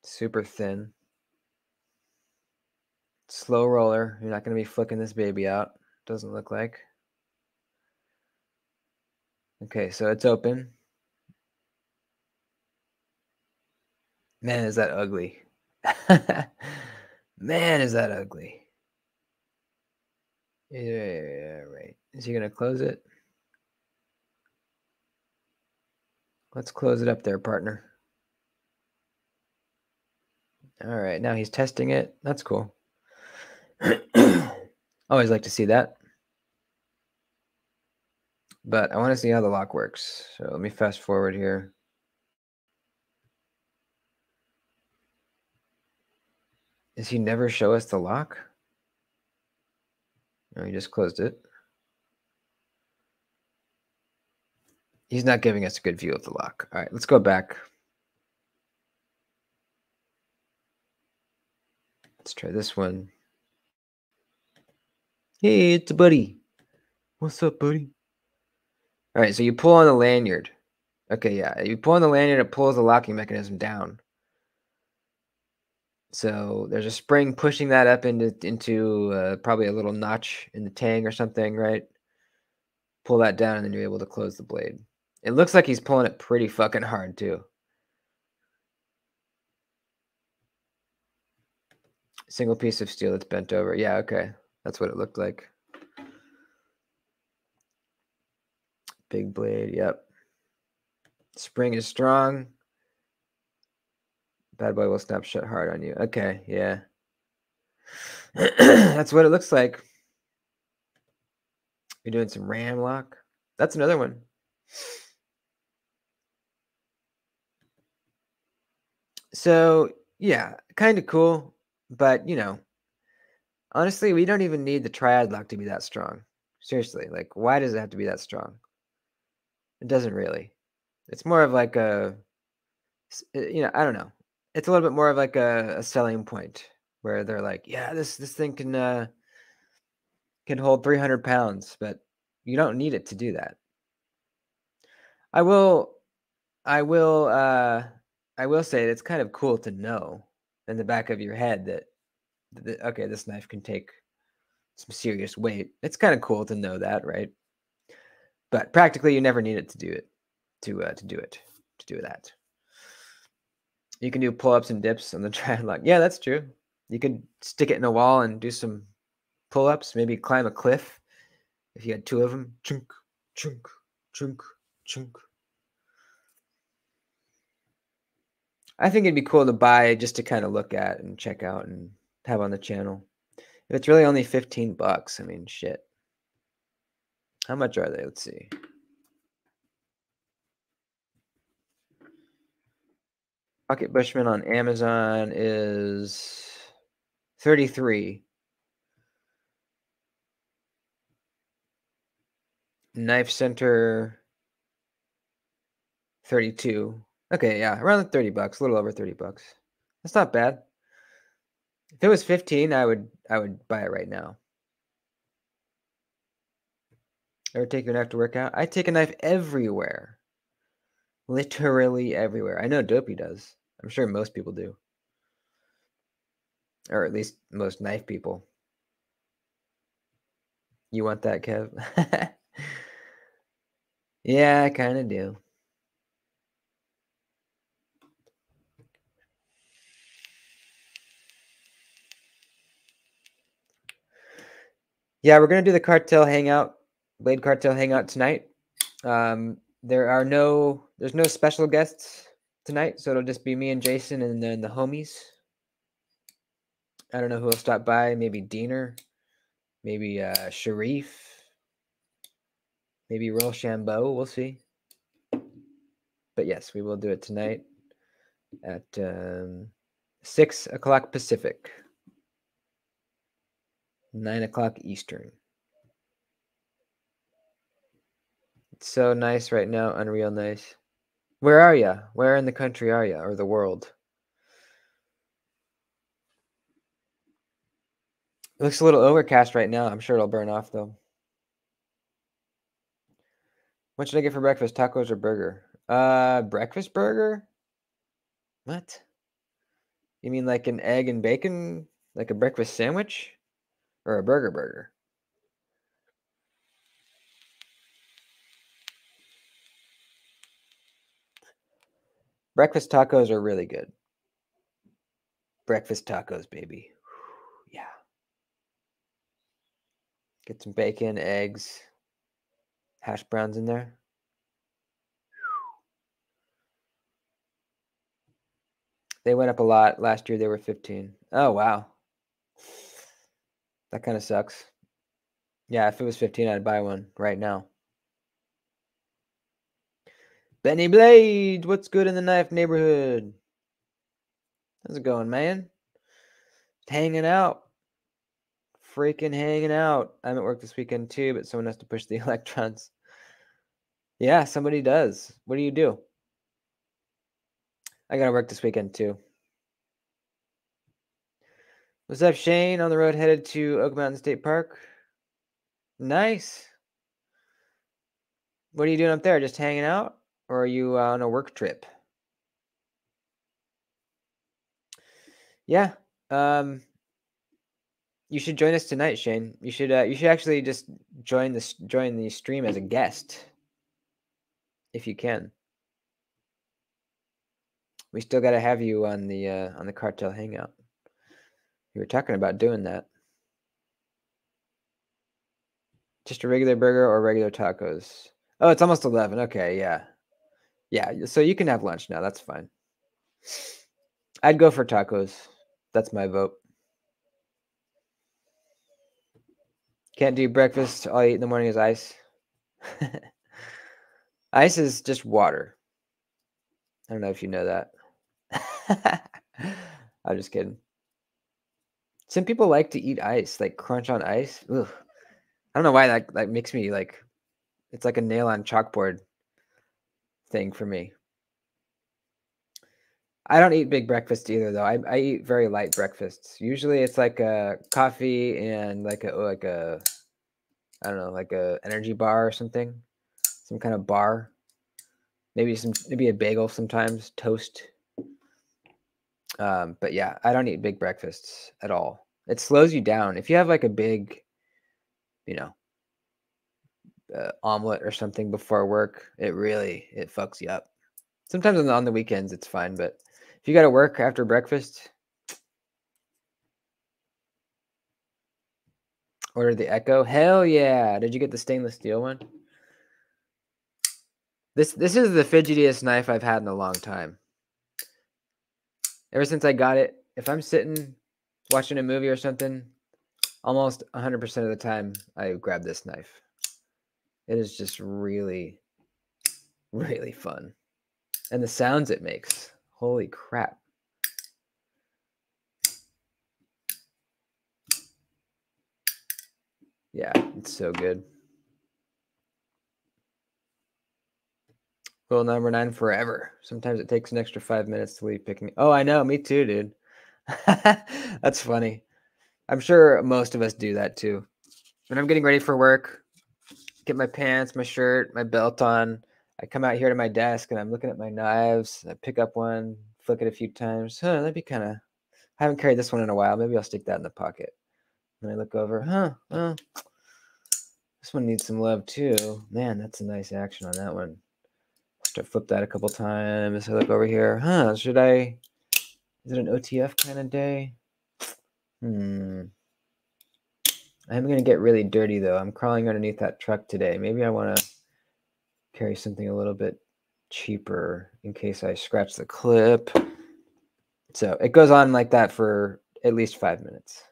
Super thin. Slow roller. You're not going to be flicking this baby out. Doesn't look like. Okay, so it's open. Man, is that ugly. Man, is that ugly. Yeah, right. Is he going to close it? Let's close it up there, partner. All right, now he's testing it. That's cool. Always like to see that. But I want to see how the lock works. So let me fast forward here. Does he never show us the lock? No, he just closed it. He's not giving us a good view of the lock. All right, let's go back. Let's try this one. Hey, it's a buddy. What's up, buddy? All right, so you pull on the lanyard. Okay, yeah, you pull on the lanyard, it pulls the locking mechanism down. So there's a spring pushing that up into probably a little notch in the tang or something, right? Pull that down, and then you're able to close the blade. It looks like he's pulling it pretty fucking hard, too. Single piece of steel that's bent over. Yeah, okay. That's what it looked like. Big blade, yep. Spring is strong. Bad boy will snap shut hard on you. Okay, yeah. That's what it looks like. You're doing some ram lock. That's another one. So, yeah, kind of cool. But, you know, honestly, we don't even need the triad lock to be that strong. Seriously, like, why does it have to be that strong? It doesn't really. It's more of like a, you know, I don't know. It's a little bit more of like a selling point where they're like, yeah, this thing can hold 300 pounds, but you don't need it to do that. I will say it's kind of cool to know in the back of your head that okay, this knife can take some serious weight. It's kind of cool to know that, right? But practically, you never need it to do it, to do that. You can do pull-ups and dips on the triathlon. Yeah, that's true. You could stick it in a wall and do some pull-ups. Maybe climb a cliff if you had two of them. Chunk, chunk, chunk, chunk. I think it'd be cool to buy just to kind of look at and check out and have on the channel. If it's really only $15, I mean, shit. How much are they? Let's see. Pocket Bushman on Amazon is $33. Knife Center, $32. Okay, yeah, around $30, a little over $30. That's not bad. If it was 15, I would buy it right now. Ever take your knife to work out? I take a knife everywhere. Literally everywhere. I know Dopey does. I'm sure most people do. Or at least most knife people. You want that, Kev? Yeah, I kind of do. Yeah, we're gonna do the cartel hangout, Blade Cartel hangout tonight. There's no special guests tonight, so it'll just be me and Jason and then the homies. I don't know who will stop by. Maybe Diener, maybe Sharif, maybe Rochambeau. We'll see. But yes, we will do it tonight at 6 o'clock Pacific, 9 o'clock Eastern. It's so nice right now, unreal nice. Where are you? Where in the country are you, or the world? It looks a little overcast right now. I'm sure it'll burn off, though. What should I get for breakfast, tacos or burger? Breakfast burger? What? You mean like an egg and bacon? Like a breakfast sandwich? Or a burger? Breakfast tacos are really good. Breakfast tacos, baby. Yeah. Get some bacon, eggs, hash browns in there. They went up a lot. Last year they were 15. Oh, wow. That kind of sucks. Yeah, if it was 15, I'd buy one right now. Benny Blade, what's good in the knife neighborhood? How's it going, man? Hanging out. Freaking hanging out. I'm at work this weekend too, but someone has to push the electrons. Yeah, somebody does. What do you do? I gotta work this weekend too. What's up, Shane? On the road headed to Oak Mountain State Park. Nice. What are you doing up there? Just hanging out? Or are you on a work trip? Yeah. You should join us tonight, Shane. You should actually just join the stream as a guest. If you can. We still gotta have you on the cartel hangout. You were talking about doing that. Just a regular burger or regular tacos? Oh, it's almost 11. Okay, yeah. Yeah, so you can have lunch now. That's fine. I'd go for tacos. That's my vote. Can't do breakfast. All I eat in the morning is ice. Ice is just water. I don't know if you know that. I'm just kidding. Some people like to eat ice, like crunch on ice. Ugh. I don't know why that makes me like, it's like a nail on chalkboard thing for me. I don't eat big breakfast either, though. I eat very light breakfasts. Usually, it's like a coffee and like a I don't know, like a energy bar or something, some kind of bar. Maybe a bagel sometimes, toast. But yeah, I don't eat big breakfasts at all. It slows you down if you have like a big, omelet or something before work. It fucks you up. Sometimes on the weekends it's fine, but if you got to work after breakfast, order the Echo. Hell yeah! Did you get the stainless steel one? This is the fidgetiest knife I've had in a long time. Ever since I got it, if I'm sitting watching a movie or something, almost 100% of the time I grab this knife. It is just really, really fun. And the sounds it makes, holy crap. Yeah, it's so good. Rule number 9, forever. Sometimes it takes an extra 5 minutes to leave picking. Oh, I know, me too, dude. That's funny. I'm sure most of us do that too. When I'm getting ready for work, get my pants, my shirt, my belt on, I come out here to my desk and I'm looking at my knives. I pick up one, flick it a few times. That'd be kind of, I haven't carried this one in a while. Maybe I'll stick that in the pocket. And I look over, well, this one needs some love too. Man, that's a nice action on that one. Start flip that a couple times. I look over here. Should I? Is it an OTF kind of day? I'm gonna get really dirty though. I'm crawling underneath that truck today. Maybe I want to carry something a little bit cheaper in case I scratch the clip. So it goes on like that for at least 5 minutes.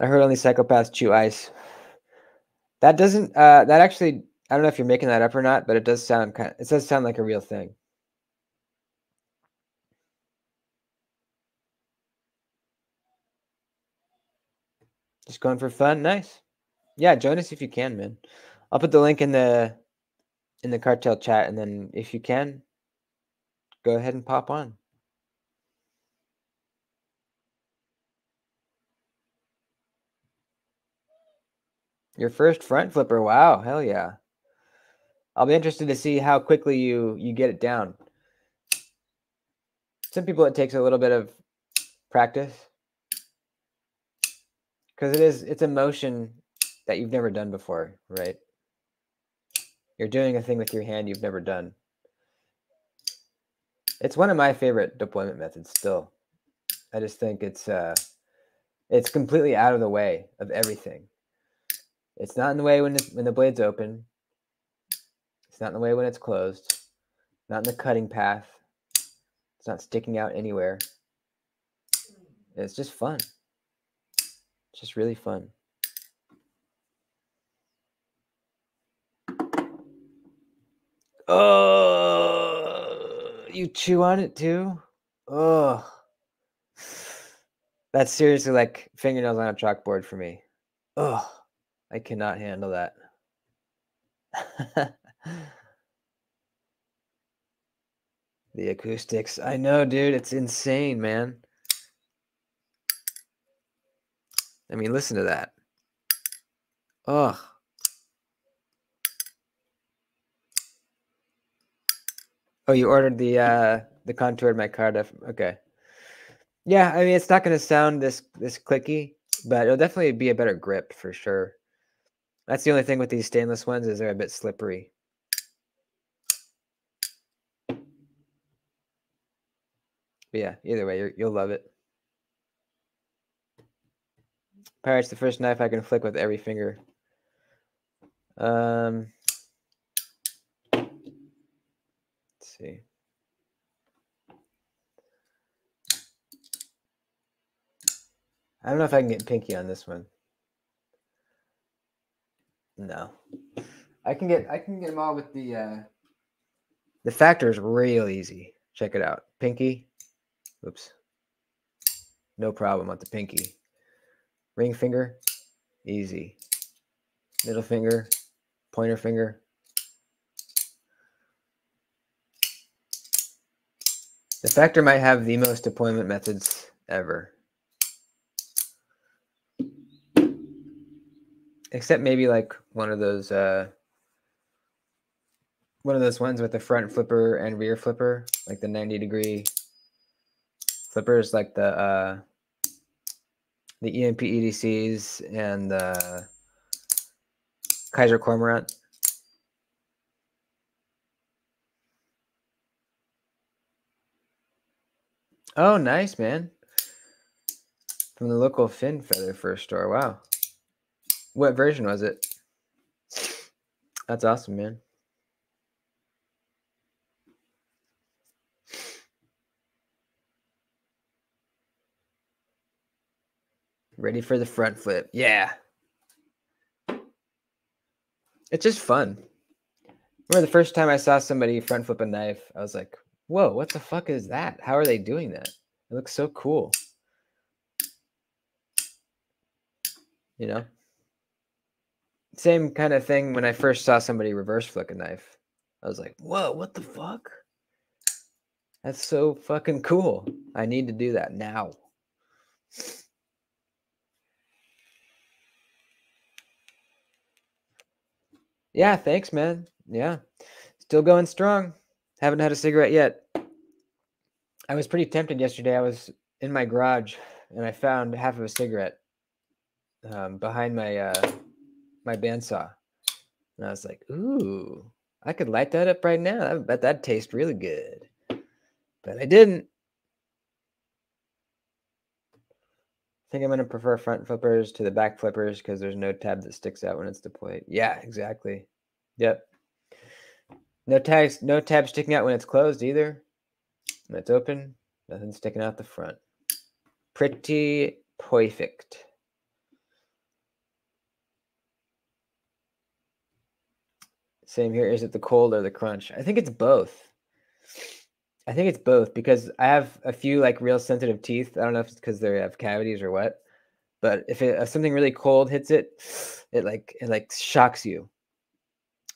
I heard only psychopaths chew ice. That doesn't. That actually. I don't know if you're making that up or not, but it does sound it does sound like a real thing. Just going for fun. Nice. Yeah, join us if you can, man. I'll put the link in the cartel chat, and then if you can, go ahead and pop on. Your first front flipper. Wow, hell yeah. I'll be interested to see how quickly you get it down. Some people it takes a little bit of practice because it's a motion that you've never done before, right? You're doing a thing with your hand you've never done. It's one of my favorite deployment methods still. I just think it's completely out of the way of everything. It's not in the way when the blade's open. It's not in the way when it's closed. Not in the cutting path. It's not sticking out anywhere. It's just fun. It's just really fun. Oh, you chew on it too? Oh, that's seriously like fingernails on a chalkboard for me. Oh, I cannot handle that. The acoustics. I know, dude. It's insane, man. I mean, listen to that. Oh. Oh, you ordered the contoured micarta. Okay. Yeah, I mean, it's not going to sound this clicky, but it'll definitely be a better grip for sure. That's the only thing with these stainless ones is they're a bit slippery. But yeah, either way, you'll love it. Pirate's the first knife I can flick with every finger. Let's see. I don't know if I can get pinky on this one. No. I can get them all with the factor is real easy. Check it out. Pinky. Oops. No problem with the pinky. Ring finger. Easy. Middle finger. Pointer finger. The factor might have the most deployment methods ever. Except maybe like one of those ones with the front flipper and rear flipper, like the 90-degree flippers, like the EMP EDCs and the Kaiser Cormorant. Oh, nice, man. From the local fin feather fur store. Wow. What version was it? That's awesome, man. Ready for the front flip. Yeah. It's just fun. Remember the first time I saw somebody front flip a knife, I was like, whoa, what the fuck is that? How are they doing that? It looks so cool. You know? Same kind of thing when I first saw somebody reverse flick a knife. I was like, whoa, what the fuck? That's so fucking cool. I need to do that now. Yeah, thanks, man. Yeah. Still going strong. Haven't had a cigarette yet. I was pretty tempted yesterday. I was in my garage and I found half of a cigarette behind my my bandsaw. And I was like, ooh, I could light that up right now. I bet that'd taste really good. But I didn't. I think I'm going to prefer front flippers to the back flippers because there's no tab that sticks out when it's deployed. Yeah, exactly. Yep. No tab sticking out when it's closed either. When it's open, nothing sticking out the front. Pretty perfect. Same here. Is it the cold or the crunch? I think it's both. I think it's both because I have a few like real sensitive teeth. I don't know if it's because they have cavities or what, but if something really cold hits it, it like shocks you.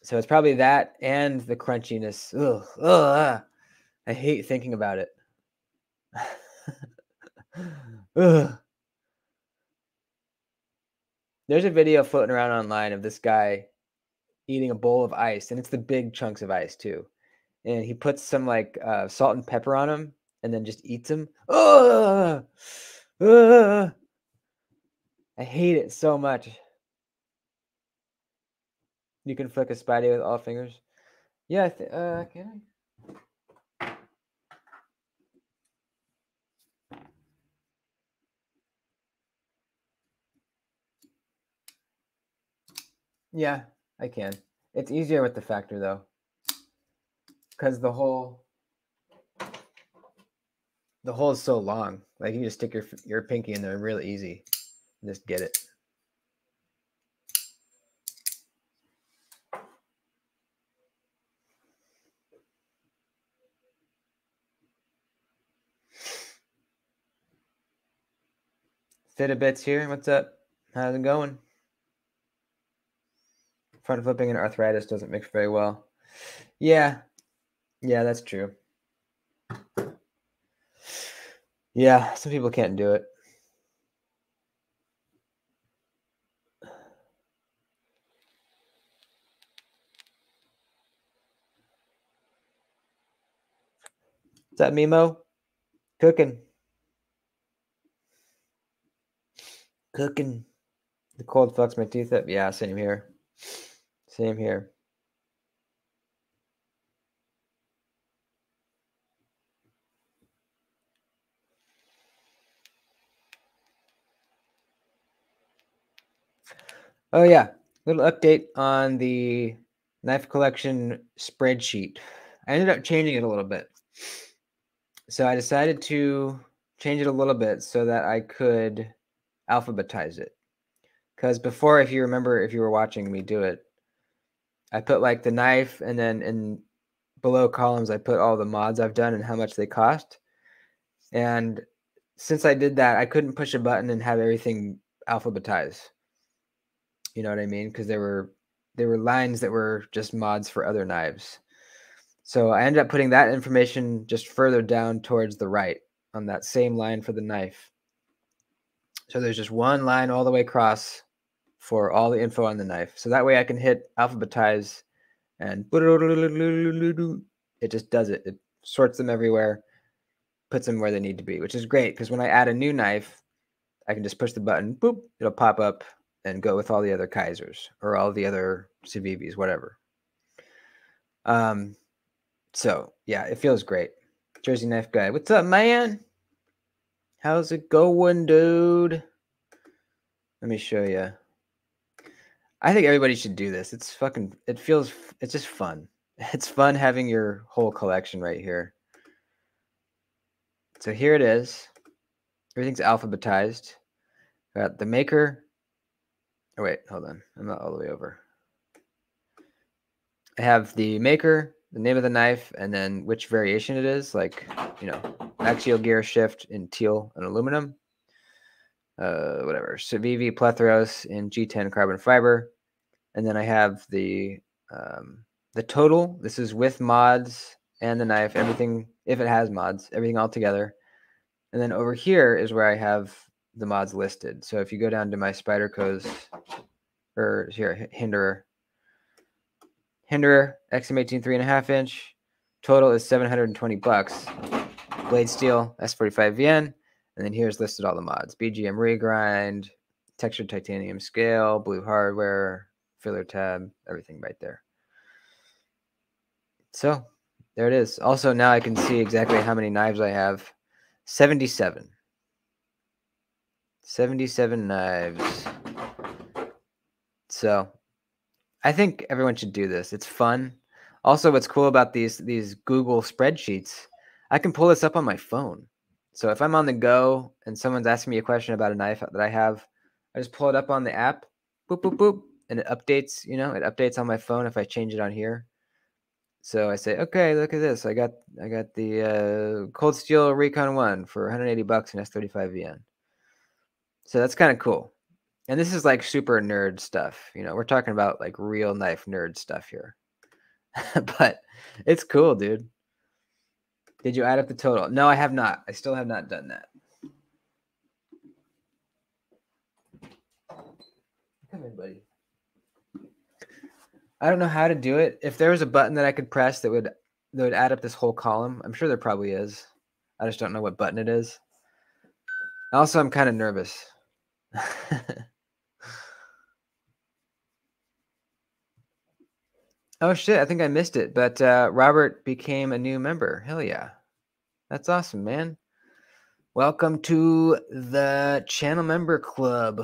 So it's probably that and the crunchiness. Ugh, ugh, I hate thinking about it. Ugh. There's a video floating around online of this guy eating a bowl of ice, and it's the big chunks of ice too. And he puts some like salt and pepper on them, and then just eats them. Ugh! Ugh! I hate it so much. You can flick a Spidey with all fingers. Yeah, can I? Yeah, I can. It's easier with the factor though, because the hole is so long. Like you just stick your pinky in there really easy, and just get it. Fit a bits here. What's up? How's it going? Front flipping and arthritis doesn't mix very well. Yeah, that's true. Yeah, some people can't do it. What's that, Mimo? Cooking. Cooking. The cold fucks my teeth up. Yeah, same here. Same here. Oh yeah, little update on the knife collection spreadsheet. I ended up changing it a little bit. So I decided to change it a little bit so that I could alphabetize it. Because before, if you remember, if you were watching me do it, I put like the knife and then in below columns, I put all the mods I've done and how much they cost. And since I did that, I couldn't push a button and have everything alphabetized. You know what I mean? Because there were lines that were just mods for other knives. So I ended up putting that information just further down towards the right on that same line for the knife. So there's just one line all the way across for all the info on the knife. So that way I can hit alphabetize and it just does it. It sorts them everywhere, puts them where they need to be, which is great because when I add a new knife, I can just push the button, boop, it'll pop up and go with all the other Kaisers or all the other Civivis, whatever. So yeah, it feels great. Jersey Knife Guy, what's up, man? How's it going, dude? Let me show you. I think everybody should do this. It's fucking. It's just fun. It's fun having your whole collection right here. So here it is. Everything's alphabetized. Got the maker. Oh wait, hold on. I'm not all the way over. I have the maker, the name of the knife, and then which variation it is, like, axial gear shift in teal and aluminum. Whatever. Civivi Plethros in G10 carbon fiber. And then I have the total. This is with mods and the knife, everything, if it has mods, everything all together. And then over here is where I have the mods listed. So if you go down to my Spyderco's, or here, Hinderer XM18 3.5 inch, total is $720. Blade steel, S45VN, and then here's listed all the mods: BGM regrind, textured titanium scale, blue hardware, filler tab, everything right there. So there it is. Also, now I can see exactly how many knives I have. 77. 77 knives. So I think everyone should do this. It's fun. Also, what's cool about these Google spreadsheets, I can pull this up on my phone. So if I'm on the go and someone's asking me a question about a knife that I have, I just pull it up on the app, boop, boop, boop, and it updates, it updates on my phone if I change it on here. So I say, okay, look at this. I got the Cold Steel Recon 1 for $180 in S35VN. So that's kind of cool. And this is like super nerd stuff. We're talking about like real knife nerd stuff here. But it's cool, dude. Did you add up the total? No, I have not. I still have not done that. Come in, buddy. I don't know how to do it. If there was a button that I could press that would add up this whole column, I'm sure there probably is. I just don't know what button it is. Also, I'm kind of nervous. Oh shit, I think I missed it, but Robert became a new member. Hell yeah. That's awesome, man. Welcome to the channel member club.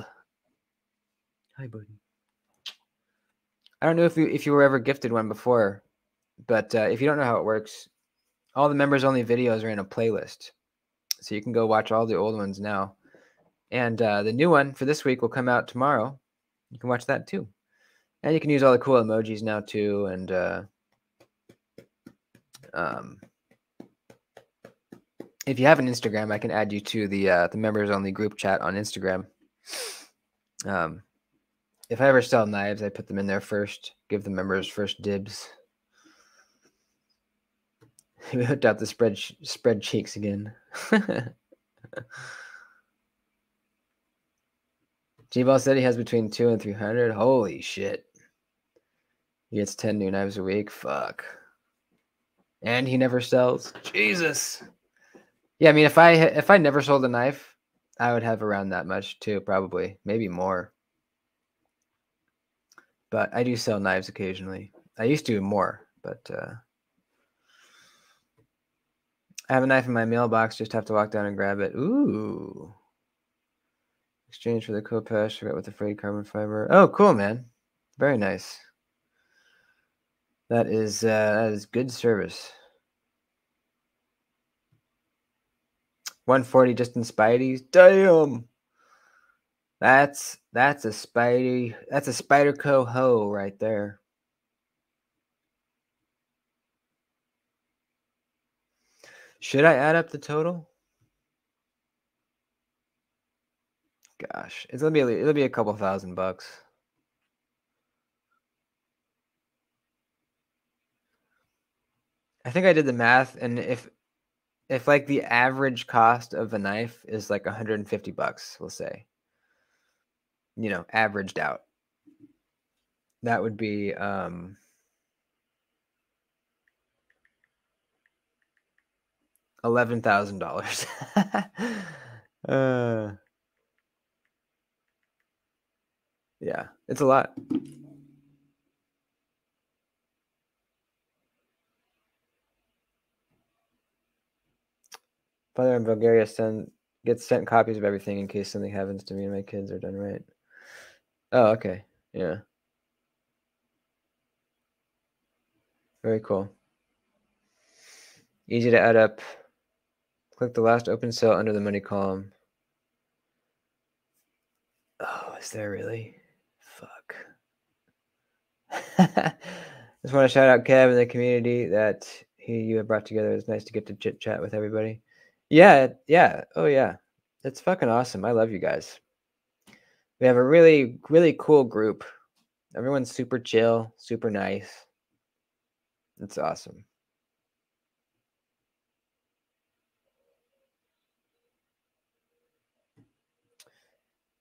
Hi, buddy. I don't know if you were ever gifted one before, but if you don't know how it works, all the members only videos are in a playlist. So you can go watch all the old ones now. And the new one for this week will come out tomorrow. You can watch that too. And you can use all the cool emojis now too. And if you have an Instagram, I can add you to the members only group chat on Instagram. If I ever sell knives, I put them in there first, give the members first dibs. We hooked out the spread cheeks again. G-Ball said he has between 200 and 300. Holy shit. He gets 10 new knives a week. Fuck. And he never sells. Jesus. Yeah, I mean, if I never sold a knife, I would have around that much too, probably. Maybe more. But I do sell knives occasionally. I used to more, but I have a knife in my mailbox. Just have to walk down and grab it. Ooh. Exchange for the Copesh. Forgot with the frayed carbon fiber. Oh, cool, man. Very nice. That is good service. 140 just in Spidey's. Damn. That's a Spidey. That's a Spyderco hoe right there. Should I add up the total? Gosh, it'll be a couple $1,000. I think I did the math, and if like the average cost of a knife is like $150, we'll say, averaged out, that would be $11,000. Yeah, it's a lot. Father in Bulgaria gets sent copies of everything in case something happens to me and my kids are done right. Oh, okay. Yeah. Very cool. Easy to add up. Click the last open cell under the money column. Oh, is there really? Fuck. Just want to shout out Kev and the community that you have brought together. It's nice to get to chit chat with everybody. Yeah. Oh yeah. It's fucking awesome. I love you guys. We have a really, really cool group. Everyone's super chill, super nice. It's awesome.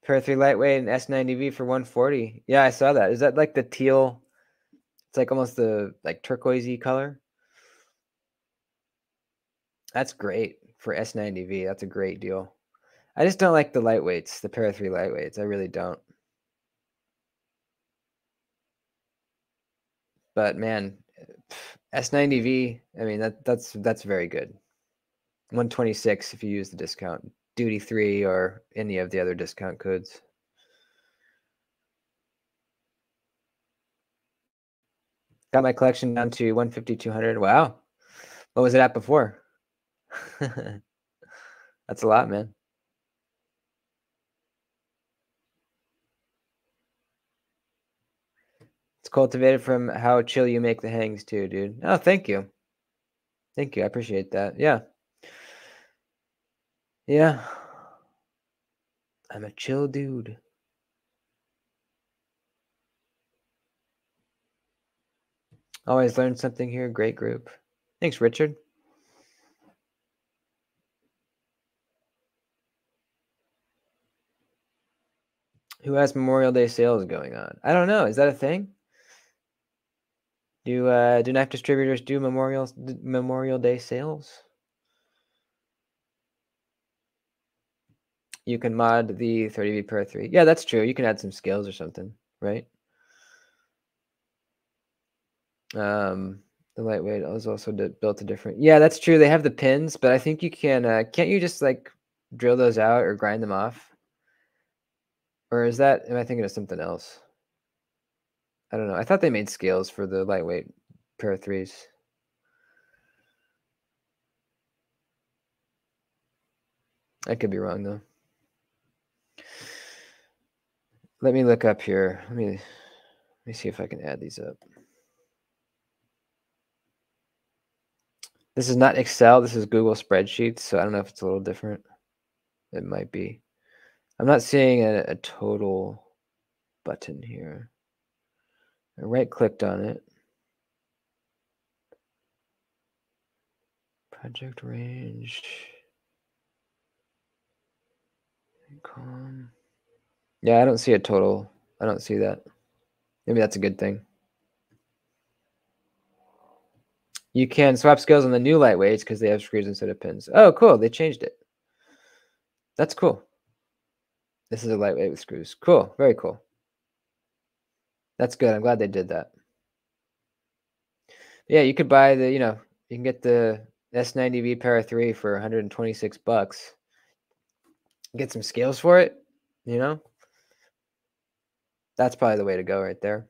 Pair 3 lightweight and S90V for 140. Yeah, I saw that. Is that like the teal? It's like almost the like turquoisey color. That's great for S90V. That's a great deal. I just don't like the lightweights, the Pair 3 lightweights. I really don't. But man, S90V, I mean that's very good. 126 if you use the discount. Doody 3 or any of the other discount codes. Got my collection down to 150, 200. Wow. What was it at before? That's a lot, man. It's cultivated from how chill you make the hangs too, dude. Oh, thank you. Thank you. I appreciate that. Yeah. Yeah. I'm a chill dude. Always learn something here. Great group. Thanks, Richard. Who has Memorial Day sales going on? I don't know. Is that a thing? Do knife distributors do Memorial Day sales? You can mod the 30V per 3. Yeah, that's true. You can add some scales or something, right? The lightweight is also built a different. Yeah, that's true. They have the pins, but I think you can. Can't you just like drill those out or grind them off? Or is that? Am I thinking of something else? I don't know. I thought they made scales for the lightweight pair of threes. I could be wrong though. Let me look up here. Let me see if I can add these up. This is not Excel. This is Google Spreadsheets. So I don't know if it's a little different. It might be. I'm not seeing a total button here. I right-clicked on it. Project range. Yeah, I don't see a total. I don't see that. Maybe that's a good thing. You can swap scales on the new lightweights because they have screws instead of pins. Oh, cool. They changed it. That's cool. This is a lightweight with screws. Cool. Very cool. That's good. I'm glad they did that. Yeah, you could buy the, you can get the S90V Para 3 for 126 bucks. Get some scales for it, That's probably the way to go right there.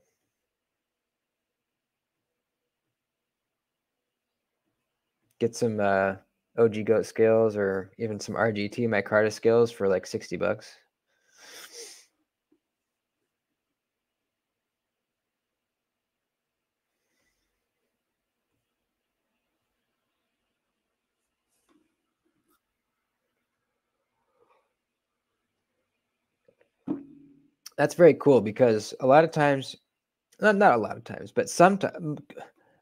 Get some OG Goat scales or even some RGT micarta scales for like 60 bucks. That's very cool because a lot of times, not a lot of times, but sometimes,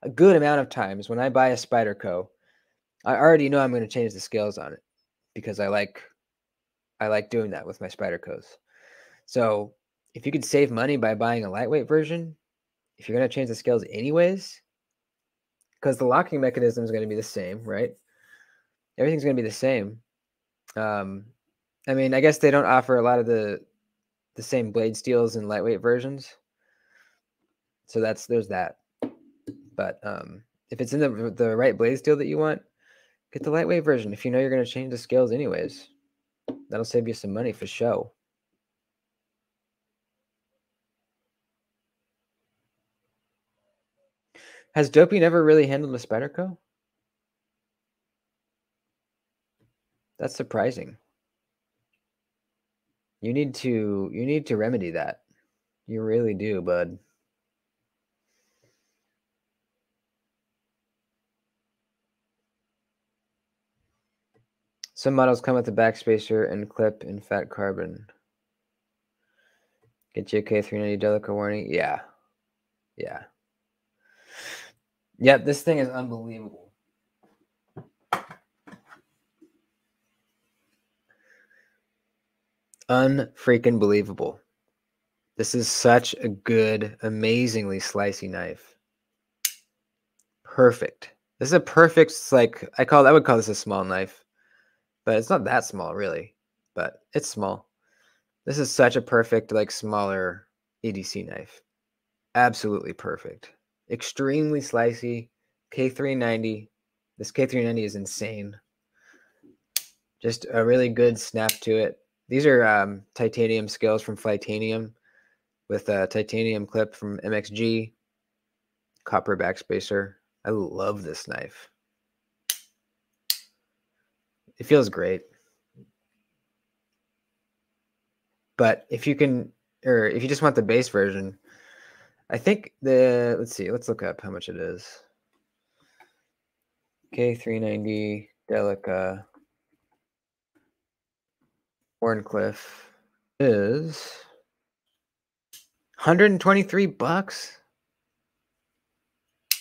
a good amount of times when I buy a Spyderco, I already know I'm going to change the scales on it because I like doing that with my Spydercos. So if you could save money by buying a lightweight version, if you're going to change the scales anyways, because the locking mechanism is going to be the same, right? Everything's going to be the same. I mean, I guess they don't offer a lot of the same blade steels in lightweight versions. So there's that. But if it's in the right blade steel that you want, get the lightweight version. If you know you're going to change the scales anyways, that'll save you some money for show. Has Dopey never really handled a Spyderco? That's surprising. You need to remedy that. You really do, bud. Some models come with a backspacer and clip in fat carbon. Get you a K390 Delica warning. Yeah. Yeah. Yep, this thing is unbelievable. Unfreaking believable. This is such a good, amazingly slicey knife. Perfect. This is a perfect, like, I would call this a small knife, but it's not that small really, but it's small. This is such a perfect, like, smaller EDC knife. Absolutely perfect. Extremely slicey. K390. This K390 is insane. Just a really good snap to it. These are titanium scales from Flytanium with a titanium clip from MXG. Copper backspacer. I love this knife. It feels great. But if you can, or if you just want the base version, I think let's look up how much it is. K390 Delica Warncliffe is $123.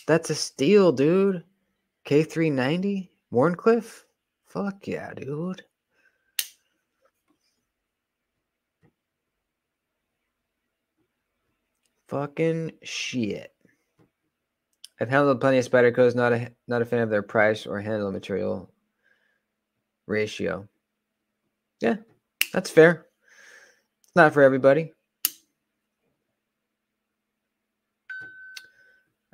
That's a steal, dude. K390 Warncliffe? Fuck yeah, dude. Fucking shit. I've handled plenty of Spydercos, not a fan of their price or handle material ratio. Yeah, that's fair. It's not for everybody.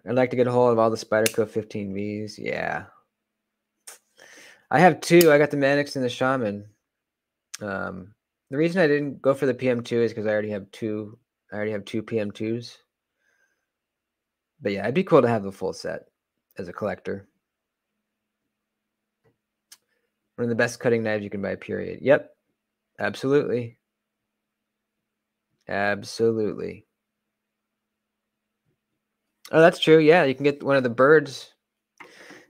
I'd like to get a hold of all the Spyderco 15Vs. Yeah. I have two. I got the Mannix and the Shaman. The reason I didn't go for the PM2 is because I already have two PM2s. But yeah, it'd be cool to have the full set as a collector. One of the best cutting knives you can buy, period. Yep. Absolutely. Absolutely. Oh, that's true. Yeah, you can get one of the birds.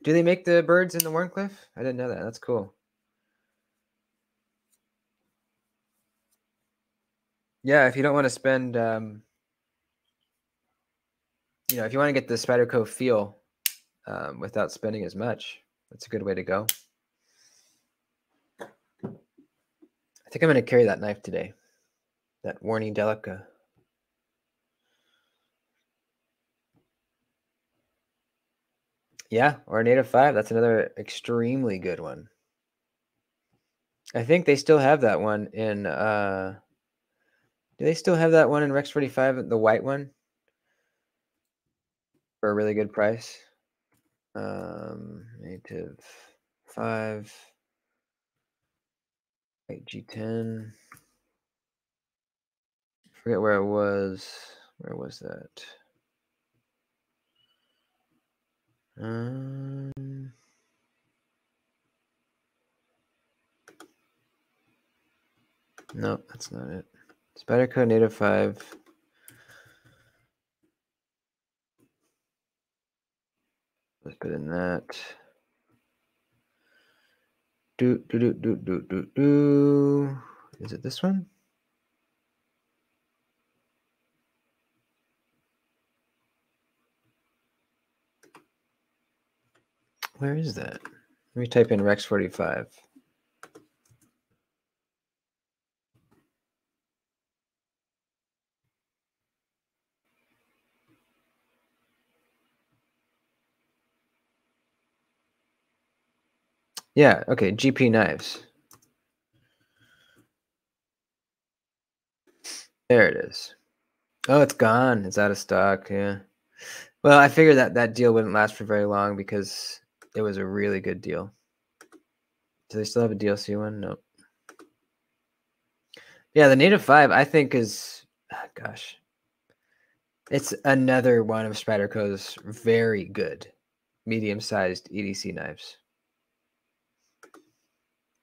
Do they make the birds in the Warncliffe? I didn't know that. That's cool. Yeah, if you don't want to spend, if you want to get the Spyderco feel without spending as much, that's a good way to go. I think I'm going to carry that knife today. That Warnie Delica. Yeah, or Native 5. That's another extremely good one. I think they still have that one in do they still have that one in Rex 45, the white one? For a really good price. Native 5 G10. Forget where it was. Where was that? No, that's not it. Spyderco Native 5. Let's put in that. Do. Is it this one? Where is that? Let me type in Rex 45. Yeah, okay, GP knives. There it is. Oh, it's gone. It's out of stock, yeah. Well, I figured that deal wouldn't last for very long because it was a really good deal. Do they still have a DLC one? Nope. Yeah, the Native 5, I think is, gosh. It's another one of Spyderco's very good medium-sized EDC knives.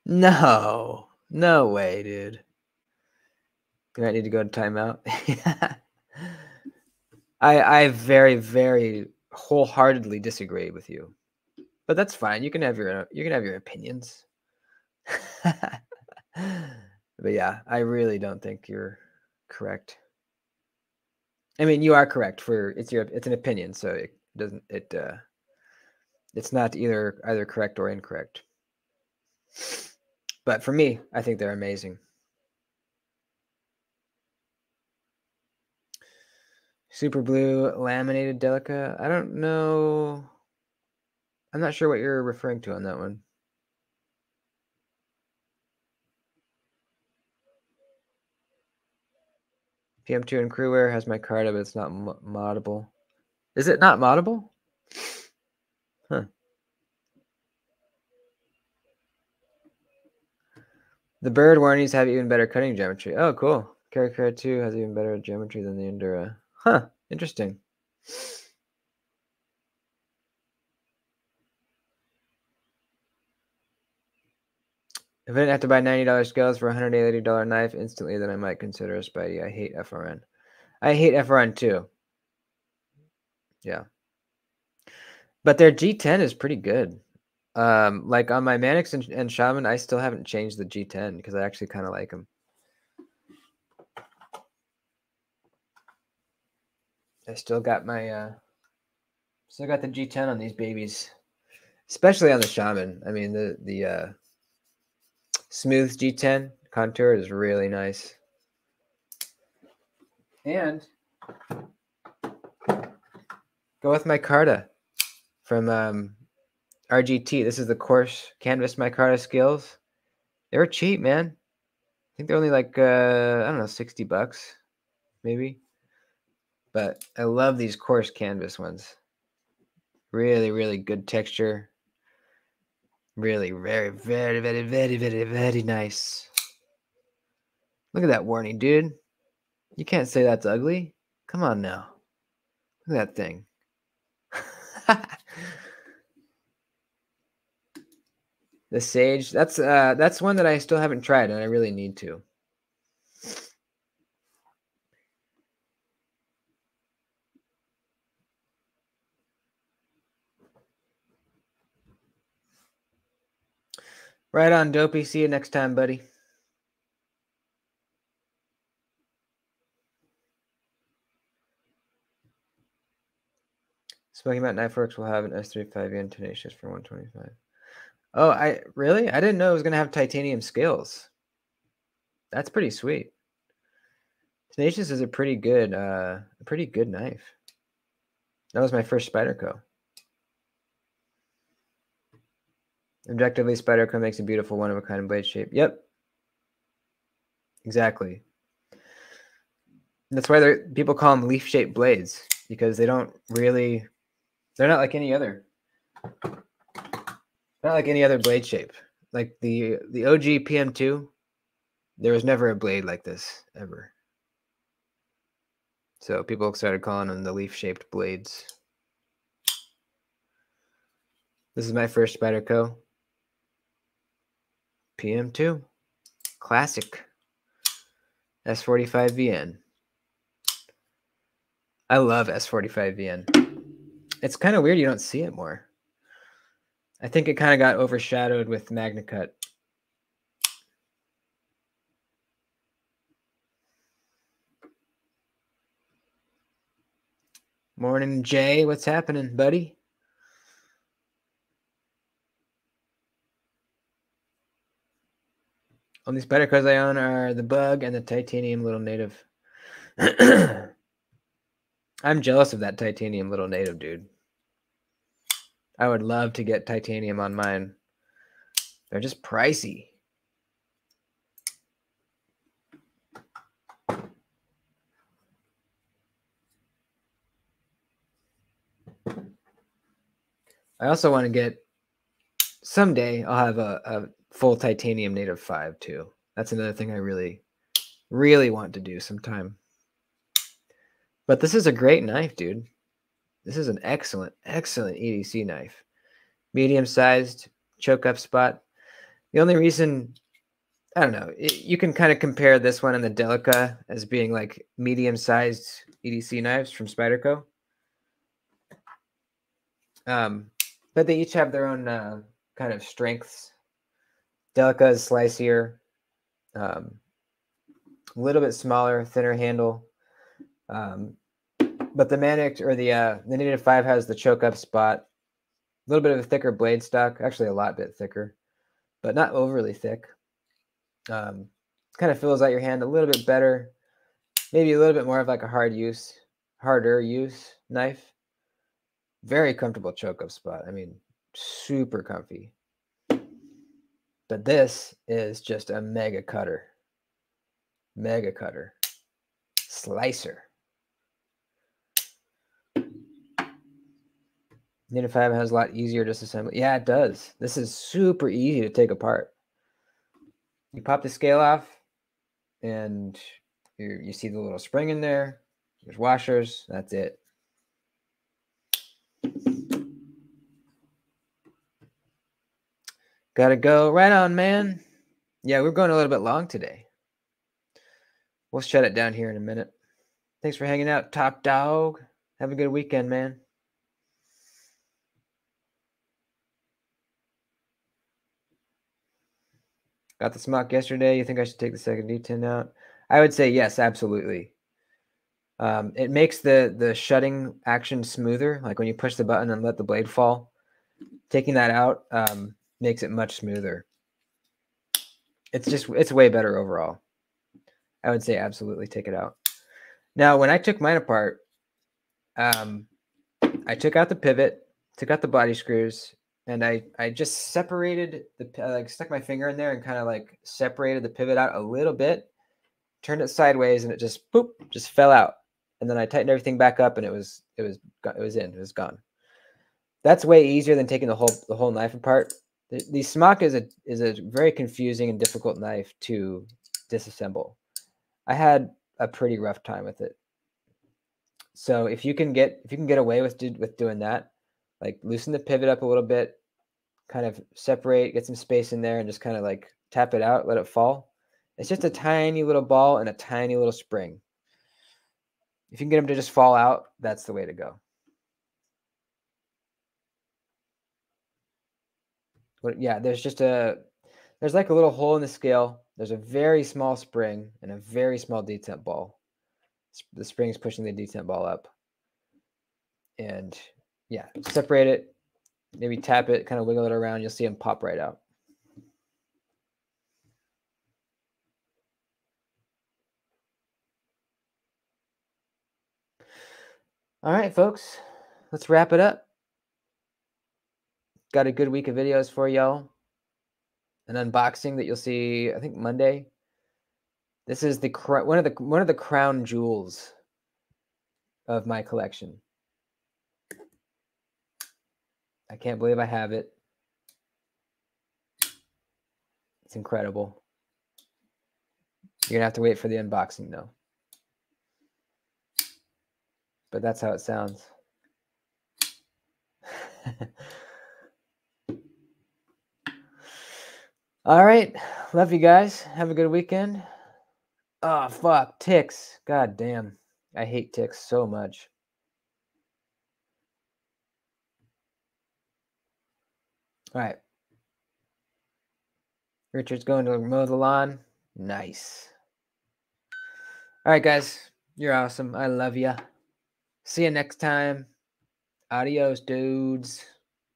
No way, dude. You might need to go to timeout. I very, very wholeheartedly disagree with you, but that's fine. You can have your opinions. But yeah, I really don't think you're correct. I mean, you are correct it's an opinion, so it's not either correct or incorrect. But for me, I think they're amazing. Super blue laminated Delica. I don't know. I'm not sure what you're referring to on that one. PM2 and Crewwear has my card, but it's not moddable. Is it not moddable? Huh. The bird warnings have even better cutting geometry. Oh, cool. Caracara 2 has even better geometry than the Endura. Huh. Interesting. If I didn't have to buy $90 scales for a $180 knife instantly, then I might consider a Spidey. I hate FRN. I hate FRN too. Yeah. But their G10 is pretty good. Like on my Manix and Shaman, I still haven't changed the G10 because I actually kind of like them. I still got my still got the G10 on these babies, especially on the Shaman. I mean the smooth G10 contour is really nice. And go with micarta from RGT. This is the coarse canvas micarta skills. They were cheap, man. I think they're only like I don't know, $60 maybe. But I love these coarse canvas ones. Really, really good texture. Really, very, very, very, very, very, very nice. Look at that warning, dude. You can't say that's ugly. Come on now. Look at that thing. The Sage, that's one that I still haven't tried, and I really need to. Right on, Dopey. See you next time, buddy. Smoky Mountain Knife Works will have an S35N Tenacious for $125. Oh, I didn't know it was gonna have titanium scales. That's pretty sweet. Tenacious is a pretty good knife. That was my first Spyderco. Objectively, Spyderco makes a beautiful one-of-a-kind blade shape. Yep. Exactly. That's why people call them leaf-shaped blades, because they're not like any other. Not like any other blade shape. Like the OG PM2, there was never a blade like this, ever. So people started calling them the leaf-shaped blades. This is my first Spyderco. PM2. Classic. S45VN. I love S45VN. It's kind of weird you don't see it more. I think it kind of got overshadowed with MagnaCut. Morning, Jay. What's happening, buddy? Only Spydercos I own are the Bug and the Titanium Little Native. I'm jealous of that Titanium Little Native, dude. I would love to get titanium on mine. They're just pricey. I also want to get, someday I'll have a full titanium Native 5 too. That's another thing I really, really want to do sometime. But this is a great knife, dude. This is an excellent, excellent EDC knife. Medium-sized choke up spot. The only reason, I don't know, you can kind of compare this one and the Delica as being like medium-sized EDC knives from Spyderco. But they each have their own kind of strengths. Delica is slicier, a little bit smaller, thinner handle. But the Manic or the Native 5 has the choke up spot, a little bit of a thicker blade stock, actually a lot bit thicker, but not overly thick. Kind of fills out your hand a little bit better, maybe a little bit more of like a harder use knife. Very comfortable choke up spot. I mean, super comfy. But this is just a mega cutter. Mega cutter. Slicer. Native 5 has a lot easier disassembly. Yeah, it does. This is super easy to take apart. You pop the scale off, and you see the little spring in there. There's washers. That's it. Gotta go. Right on, man. Yeah, we're going a little bit long today. We'll shut it down here in a minute. Thanks for hanging out, Top Dog. Have a good weekend, man. Got the smock yesterday. You think I should take the second D10 out? I would say yes, absolutely. It makes the shutting action smoother. Like when you push the button and let the blade fall, taking that out makes it much smoother. It's way better overall. I would say absolutely take it out. Now, when I took mine apart, I took out the pivot, took out the body screws, and I just separated like stuck my finger in there and kind of like separated the pivot out a little bit, turned it sideways, and it just fell out. And then I tightened everything back up, and it was gone. That's way easier than taking the whole knife apart. The smock is a very confusing and difficult knife to disassemble. I had a pretty rough time with it. So if you can get away with doing that, like loosen the pivot up a little bit, kind of separate, get some space in there, and just kind of like tap it out, let it fall. It's just a tiny little ball and a tiny little spring. If you can get them to just fall out, that's the way to go. But yeah, there's like a little hole in the scale. There's a very small spring and a very small detent ball. The spring is pushing the detent ball up. And yeah, separate it, maybe tap it, kind of wiggle it around. You'll see them pop right out. All right, folks, let's wrap it up. Got a good week of videos for y'all. An unboxing that you'll see, I think Monday. This is one of the crown jewels of my collection. I can't believe I have it. It's incredible. You're gonna have to wait for the unboxing though. But that's how it sounds. All right. Love you guys. Have a good weekend. Oh, fuck. Ticks. God damn. I hate ticks so much. All right. Richard's going to mow the lawn. Nice. All right, guys. You're awesome. I love you. See you next time. Adios, dudes.